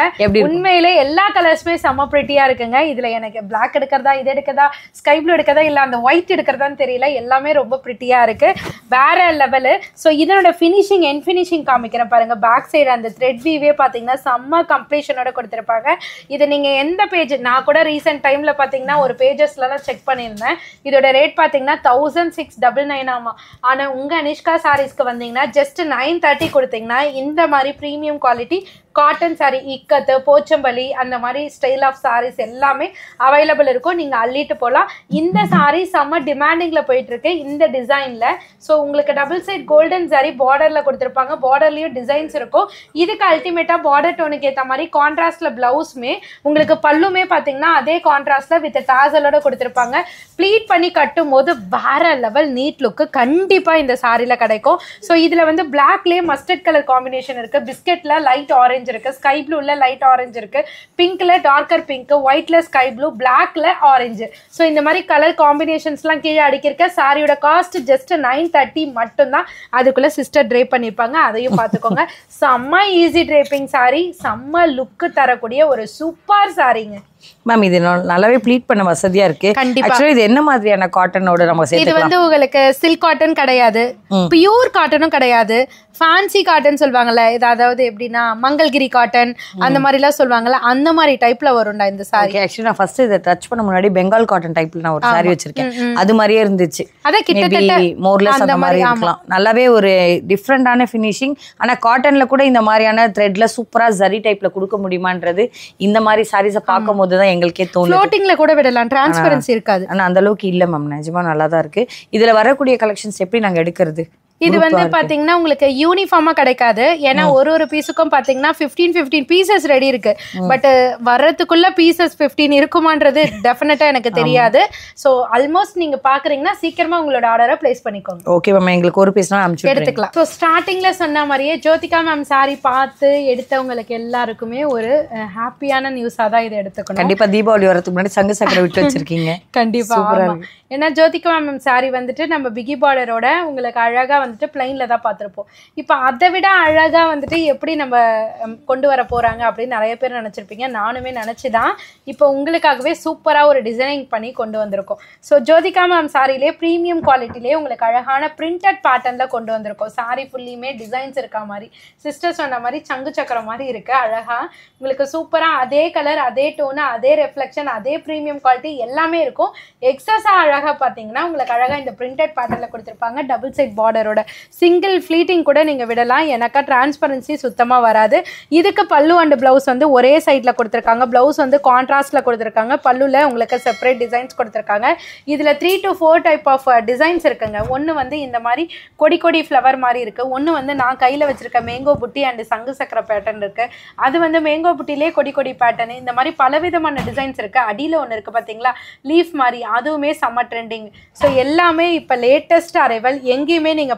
உண்மையிலே எல்லா கலர்ஸுமே செம்ம பிரிட்டியா இருக்குங்க. இதுல எனக்கு பிளாக் எடுக்கிறதா, இது எடுக்கிறதா, ஸ்கை ப்ளூ எடுக்கிறதா, இல்ல அந்த ஒயிட் எடுக்கிறதான்னு தெரியல, எல்லாமே ரொம்ப பிரிட்டியா இருக்கு, வேற லெவலு. ஸோ இதனோட ஃபினிஷிங் என் ஃபினிஷிங் காமிக்கிறேன் பாருங்க. பேக் சைடு அந்த த்ரெட் வீவே பார்த்தீங்கன்னா செம்ம கம்ப்ளீஷனோட கொடுத்துருப்பாங்க. இது நீங்கள் எந்த பேஜ், நான் கூட ரீசெண்ட் டைமில் பார்த்தீங்கன்னா ஒரு பேஜஸ்லாம் செக் பண்ணியிருந்தேன். இதோட ரேட் பார்த்தீங்கன்னா 1699 ஆமா. ஆனால் உங்கள் அனிஷ்கா சாரீஸ்க்கு வந்தீங்கன்னா ஜஸ்ட் 930 கொடுத்தீங்கன்னா இந்த மாதிரி premium quality cotton sari, Ikkat, Pochampally அந்த மாதிரி ஸ்டைல் ஆஃப் சாரீஸ் எல்லாமே அவைலபிள் இருக்கும். நீங்கள் அள்ளிட்டு போகலாம். இந்த சாரீ செம்ம டிமாண்டிங்கில் போயிட்டு இருக்கு இந்த டிசைனில். ஸோ உங்களுக்கு டபுள் சைட் கோல்டன் சாரீ பார்டரில் கொடுத்துருப்பாங்க, பார்டர்லேயும் டிசைன்ஸ் இருக்கும். இதுக்கு அல்டிமேட்டாக பார்டர் டோனுக்கு ஏற்ற மாதிரி கான்ட்ராஸ்டில் ப்ளவுஸுமே, உங்களுக்கு பல்லுமே பார்த்தீங்கன்னா அதே கான்ட்ராஸ்டில் வித் டாசலோட கொடுத்துருப்பாங்க. ப்ளீட் பண்ணி கட்டும் போது வேற லெவல் நீட் லுக்கு கண்டிப்பாக இந்த சாரியில் கிடைக்கும். ஸோ இதில் வந்து பிளாக்லேயே மஸ்டர்ட் கலர் காம்பினேஷன் இருக்குது, பிஸ்கெட்டில் லைட் ஆரஞ்சு இருக்கு, ஸ்கை ப்ளூல லைட் ஆரஞ்சு இருக்கு, பிங்க்ல டார்க்கர் பிங்க், ஒயிட்ல ஸ்கை ப்ளூ, பிளாக்ல ஆரஞ்சு. ஸோ இந்த மாதிரி கலர் காம்பினேஷன்ஸ்லாம் கீழே அடிக்கிருக்க. சாரியோட காஸ்ட் ஜஸ்ட் 930 மட்டும்தான். அதுக்குள்ள சிஸ்டர் ட்ரேப் பண்ணிருப்பாங்க, அதையும் பார்த்துக்கோங்க. செம்ம ஈஸி ட்ரேப்பிங் சாரி, செம்ம லுக்கு தரக்கூடிய ஒரு சூப்பர் சாரிங்க. மேம் இது நல்லாவே ப்ளீட் பண்ண வசதியா இருக்கு. ஆக்சுவலி இது என்ன மாதிரியான காட்டனோட நம்ம சேர்த்துக்கலாம்? இது வந்து உங்களுக்கு சில்க் காட்டன் கிடையாது, பியூர் காட்டனும் கிடையாது, ஃபேன்சி காட்டன் சொல்லுவாங்கல்ல, இது அதாவது எப்படின்னா மங்கள்கிரி காட்டன் அந்த மாதிரிலாம் சொல்லுவாங்கல்ல, அந்த மாதிரி டைப்ல வரும்டா இந்த சாரி. ஆக்சுவலி நான் ஃபர்ஸ்ட் இதை டச் பண்ண முன்னாடி பெங்கால் காட்டன் டைப்ல நான் ஒரு சாரி வச்சிருக்கேன், அது மாதிரியே இருந்துச்சு. அத கிட்டத்தட்ட மோர்லெஸ் அந்த மாதிரி இருக்கலாம். நல்லாவே ஒரு டிஃப்ரெண்டான ஃபினிஷிங். ஆனா காட்டன்ல கூட இந்த மாதிரியான த்ரெட்ல சூப்பரா ஜரி டைப்ல கொடுக்க முடியுமான்றது இந்த மாதிரி சாரீஸை பார்க்கும்போது தான் எங்களுக்கே தோணுது. ஃப்ளோட்டிங்ல கூட விடலாம், டிரான்ஸ்பரன்சி இருக்காது. ஆனா அந்த அளவுக்கு இல்ல மேம், நிஜமா நல்லா தான் இருக்கு. இதுல வரக்கூடிய கலெக்ஷன்ஸ் எப்படி நாங்க எடுக்கிறது? இது வந்து பாத்தீங்கன்னா உங்களுக்கு யூனிஃபார்மா கிடைக்காது. ஏன்னா ஒரு பீஸுக்கும் பாத்தீங்கன்னா 15 பீசஸ் ரெடி இருக்கு. பட் வர்றதுக்குள்ள பீசஸ் 15 இருக்குமான்றது டெஃபினட்டா எனக்கு தெரியாது. ஸோ ஆல்மோஸ்ட் நீங்க பாக்குறீங்கன்னா சீக்கிரமா உங்களோட ஆர்டரை பிளேஸ் பண்ணிக்கோங்க. ஓகே மேம், எங்களுக்கு ஒரு பீஸ்னா அனுப்பிச்சு எடுத்துக்கலாம். ஸோ ஸ்டார்டிங்ல சொன்ன மாதிரியே ஜோதிகா மேம் சாரி பார்த்து எடுத்தவங்களுக்கு எல்லாருக்குமே ஒரு ஹாப்பியான நியூஸா தான் இதை எடுத்துக்கணும். கண்டிப்பா தீபாவளி வரதுக்கு முன்னாடி சங்கு சக்கரை விட்டு வச்சிருக்கீங்க. கண்டிப்பா. ஏன்னா ஜோதிகா மேம் சாரி வந்துட்டு நம்ம பிகி பார்டரோட உங்களுக்கு அழகா வந்துட்டு பிளைன்ல தான் பார்த்துருப்போம். இப்போ அதை விட அழகா வந்துட்டு எப்படி நம்ம கொண்டு வர போறாங்க அப்படின்னு நிறைய பேர் நினைச்சிருப்பீங்க. நானுமே நினைச்சுதான் இப்போ உங்களுக்காகவே சூப்பரா ஒரு டிசைனிங் பண்ணி கொண்டு வந்திருக்கோம். ஸோ ஜோதிகா மேம் சாரிலே ப்ரீமியம் குவாலிட்டிலே உங்களுக்கு அழகான பிரிண்டட் பேட்டர்ன்ல கொண்டு வந்திருக்கோம். சாரி ஃபுல்லியுமே டிசைன்ஸ் இருக்கா மாதிரி, சிஸ்டர் சொன்ன மாதிரி சங்கு சக்கரம் மாதிரி இருக்கு. அழகா உங்களுக்கு சூப்பரா அதே கலர், அதே டோனு, அதே ரெஃப்ளெக்ஷன், அதே ப்ரீமியம் குவாலிட்டி எல்லாமே இருக்கும். எக்ஸஸா அழகா பாத்தீங்கன்னா உங்களுக்கு அழகா இந்த பிரிண்டட் பேட்டர்ன்ல கொடுத்துருப்பாங்க. டபுள் சைட் பார்டரோட சிங்கிள் ஃபிளீட்டிங் கூட நீங்க விடலாம். எனக்கா டிரான்ஸ்பரன்சி சுத்தமா வராது. இதுக்கு பல்லு அண்ட் பிளவுஸ் வந்து ஒரே சைட்ல கொடுத்துருக்காங்க. பிளவுஸ் வந்து கான்ட்ராஸ்ட்ல கொடுத்துருக்காங்க. பல்லுல உங்களுக்கு செப்பரேட் டிசைன்ஸ் கொடுத்துருக்காங்க. இதுல 3 to 4 டைப் ஆஃப் டிசைன்ஸ் இருக்குங்க. ஒன்னு வந்து இந்த மாதிரி கொடி கொடி ஃப்ளவர் மாதிரி இருக்கு. ஒன்னு வந்து நான் கையில வச்சிருக்க மேங்கோ புட்டி அண்ட் சங்கு சக்கர பேட்டர்ன் இருக்கு. அது வந்து மேங்கோ புட்டிலே கொடி கொடி பேட்டர்ன். இந்த மாதிரி பலவிதமான டிசைன்ஸ் இருக்கு. அடியில ஒன்று இருக்கு பாத்தீங்களா, லீஃப் மாதிரி, அதுவுமே செம்ம ட்ரெண்டிங். ஸோ எல்லாமே இப்போ லேட்டஸ்ட் அரைவல், எங்கேயுமே நீங்க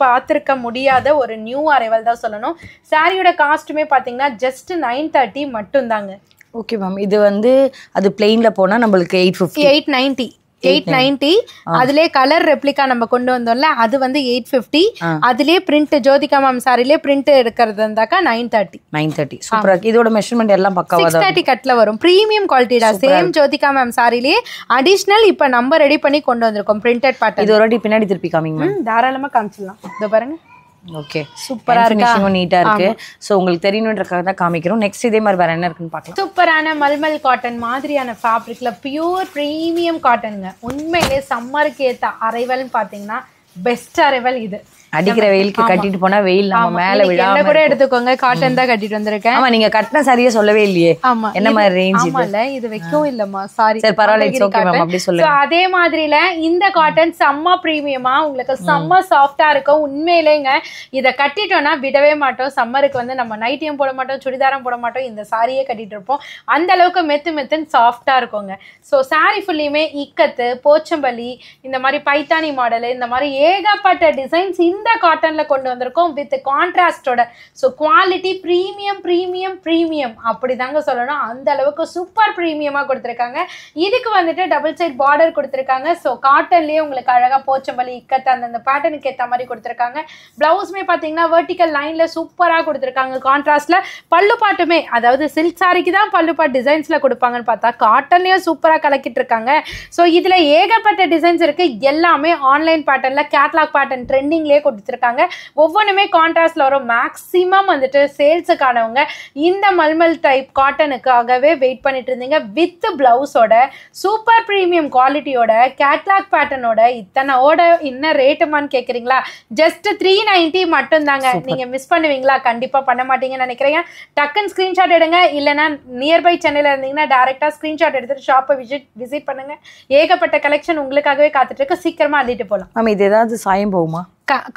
பார்த்துருக்க முடியாத ஒரு நியூ அரைவல் தான் சொல்லணும். சாரியோட காஸ்ட்டுமே பார்த்தீங்கன்னா ஜஸ்ட் 930 மட்டும்தாங்க. ஓகே மேம், இது வந்து அது பிளெயின்ல போனா நம்மளுக்கு 890 890. அதுலயே கலர் ரெப்ளிகா நம்ம கொண்டு வந்தோம்ல, அது வந்து 850. அதுலயே பிரிண்ட் ஜோதிகா மேம் சாரிலே பிரிண்ட் எடுக்கிறது இருந்தாக்கா 930. சூப்பரா இருக்கு. இதோட மெஷர்மென்ட் எல்லாம் பக்காவா 630 கட்ல வரும். பிரீமியம் குவாலிட்டிடா. சேம் ஜோதிகா மேம் சாரிலே அடிஷனல் இப்ப நம்ம ரெடி பண்ணி கொண்டு வந்திருக்கோம் பிரிண்டட் பேட்டர்ன். இது ஒருவாட்டி பின்னாடி திருப்பி காமிங்க மேம். தாராளமா காமிச்சிடலாம். இதோ பாருங்க. ஓகே, சூப்பரா இருக்கு, நீட்டா இருக்கு. சோ உங்களுக்கு தெரியணும்ன்றதுக்காக தான் காமிக்கிறோம். நெக்ஸ்ட் இதே மாதிரி வேற என்ன இருக்குன்னு பார்க்கலாம். சூப்பரான மல்மல் காட்டன் மாதிரியான ஃபேப்ரிக்ல பியூர் பிரீமியம் காட்டனுங்க. உண்மையிலே சம்மருக்கு ஏத்த அரைவல்னு பாத்தீங்கன்னா பெஸ்ட் அரைவல் இது. அடிக்கிற வெயிலுக்கு கட்டிட்டு போனா வெயில் நம்ம மேல விழாம. என்ன கூட எடுத்துக்கோங்க, காட்டன் தான் கட்டிட்டு வந்திருக்கேன். ஆமா, நீங்க கட்டின சரியா சொல்லவே இல்லையே. ஆமா, என்ன மாதிரி ரேஞ்ச் இது? ஆமால, இது வைக்கவும் இல்லம்மா, சாரி. சரி பரவாயில்லை, இட்ஸ் ஓகே மேம், அப்படி சொல்லுங்க. அதே மாதிரில இந்த காட்டன் செம்ம பிரீமியமா உங்களுக்கு செம்ம சாஃப்டா இருக்கும். உண்மையிலேங்க இத கட்டிட்டோம்னா விடவே மாட்டோம். சம்மருக்கு வந்து நம்ம நைட்டியும் போட மாட்டோம், சுடிதாரம் போட மாட்டோம், இந்த சாரியே கட்டிட்டு இருப்போம். அந்த அளவுக்கு மெத்துன்னு சாஃப்டா இருக்குங்க. ஸோ சாரி ஃபுல்லியுமே இக்கத்து, போச்சம்பள்ளி, இந்த மாதிரி பைத்தானி மாடல், இந்த மாதிரி ஏகப்பட்ட டிசைன்ஸ் இந்த காட்டன்ல கொண்டு வந்திருக்கோம் வித் கான்ட்ராஸ்டோட. ஸோ குவாலிட்டி பிரீமியம் அப்படிதாங்க சொல்லணும். அந்த அளவுக்கு சூப்பர் பிரீமியமா கொடுத்துருக்காங்க. இதுக்கு வந்துட்டு டபுள் சைட் பார்டர் கொடுத்துருக்காங்க. ஸோ காட்டன்லயே உங்களுக்கு அழகா போச்சம்பள்ளி இக்கத்து அந்தந்த பேட்டர்னுக்கு ஏற்ற மாதிரி கொடுத்துருக்காங்க. பிளவுஸ்மே பார்த்தீங்கன்னா வெர்டிக்கல் லைன்ல சூப்பரா கொடுத்துருக்காங்க. கான்ட்ராஸ்ட்ல பல்லு பாட்டுமே, அதாவது சில்க் சாரிக்கு தான் பல்லு பாட்டு டிசைன்ஸ்ல கொடுப்பாங்கன்னு பார்த்தா காட்டன்லயும் சூப்பரா கலக்கிட்டு இருக்காங்க. ஸோ இதுல ஏகப்பட்ட டிசைன்ஸ் இருக்கு. எல்லாமே ஆன்லைன் பேட்டர்ன்ல கேட்லாக் பேட்டர்ன் ட்ரெண்டிங்லயே கொடுத்துருக்காங்க. ஒவ்வொன்றுமே கான்ட்ராஸ்ட்ல வரும். மேக்ஸிமம் வந்துட்டு சேல்ஸுக்கானவங்க இந்த மல்மல் டைப் காட்டனுக்காகவே வெயிட் பண்ணிட்டு இருந்தீங்க. வித் பிளவுஸோட சூப்பர் பிரீமியம் குவாலிட்டியோட கேட்லாக் பேட்டர்னோட இத்தனையோட என்ன ரேட்டுமான்னு கேட்குறீங்களா? ஜஸ்ட் 390 மட்டும் தாங்க. நீங்க மிஸ் பண்ணுவீங்களா? கண்டிப்பா பண்ண மாட்டீங்கன்னு நினைக்கிறேன். டக்குன்னு ஸ்கிரீன்ஷாட் எடுங்க. இல்லைன்னா நியர்பை சென்னையில இருந்தீங்கன்னா டேரக்டா ஸ்கிரீன்ஷாட் எடுத்துட்டு ஷாப்பை விசிட் பண்ணுங்க. ஏகப்பட்ட கலெக்ஷன் உங்களுக்காகவே காத்துட்டு இருக்கு. சீக்கிரமா அள்ளிட்டு போலாம். மேம் இது ஏதாவது சாயம் போகுமா?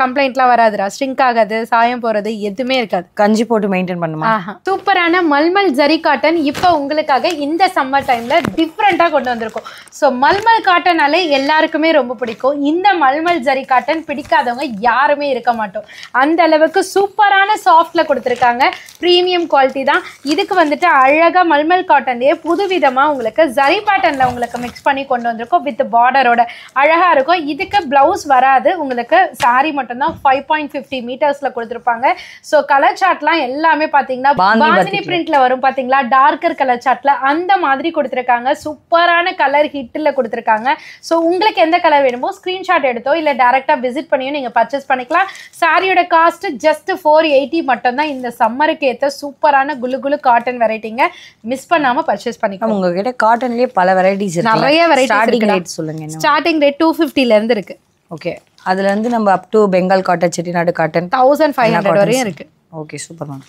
கம்ப்ளைண்ட்லாம் வராதுடா, ஸ்ட்ரிங்க் ஆகாது, சாயம் போறது எதுவுமே இருக்காது. கஞ்சி போட்டு மெயின்டைன் பண்ணுமா? சூப்பரான மல்மல் ஜரி காட்டன் இப்போ உங்களுக்காக இந்த சம்மர் டைம்ல டிஃப்ரெண்டா கொண்டு வந்திருக்கோம். ஸோ மல்மல் காட்டனாலே எல்லாருக்குமே ரொம்ப பிடிக்கும். இந்த மல்மல் ஜரி காட்டன் பிடிக்காதவங்க யாருமே இருக்க மாட்டோம். அந்த அளவுக்கு சூப்பரான சாஃப்ட்ல கொடுத்துருக்காங்க. ப்ரீமியம் குவாலிட்டி தான். இதுக்கு வந்துட்டு அழகா மல்மல் காட்டன்லயே புதுவிதமா உங்களுக்கு ஜரி பேட்டர்ன்ல உங்களுக்கு மிக்ஸ் பண்ணி கொண்டு வந்திருக்கோம். வித் பார்டரோட அழகா இருக்கும். இதுக்கு பிளவுஸ் வராது. உங்களுக்கு சாரி மட்டும் தான் 5.50 மீட்டர்ஸ்ல கொடுத்திருப்பாங்க. சோ கலர் சார்ட்லாம் எல்லாமே பாத்தீங்கன்னா பாந்தினி பிரிண்ட்ல வரும். பாத்தீங்களா, டார்க்கர் கலர் சார்ட்ல அந்த மாதிரி கொடுத்திருக்காங்க. சூப்பரான கலர் ஹிட்ல கொடுத்திருக்காங்க. சோ உங்களுக்கு எந்த கலர் வேணுமோ ஸ்கிரீன்ஷாட் எடுத்தோ இல்ல டைரக்டா விசிட் பண்ணியோ நீங்க பர்ச்சேஸ் பண்ணிக்கலாம். சாரியோட காஸ்ட் ஜஸ்ட் 480 மட்டும் தான். இந்த சம்மருக்கு ஏத்த சூப்பரான குலு காட்டன் வெரைட்டிங்க. மிஸ் பண்ணாம பர்ச்சேஸ் பண்ணிக்கலாம். உங்ககிட்ட காட்டன்லயே பல வெரைட்டிஸ் இருக்கு. நிறைய வெரைட்டிஸ் இருக்கு. சொல்லுங்க. ஸ்டார்டிங் ரேட் 250 ல இருந்து இருக்கு. ஓகே, அதுல இருந்து நம்ம up to Bengal cotton, Chettinad cotton 1500 வரையும் இருக்கு. Okay, super ma'am.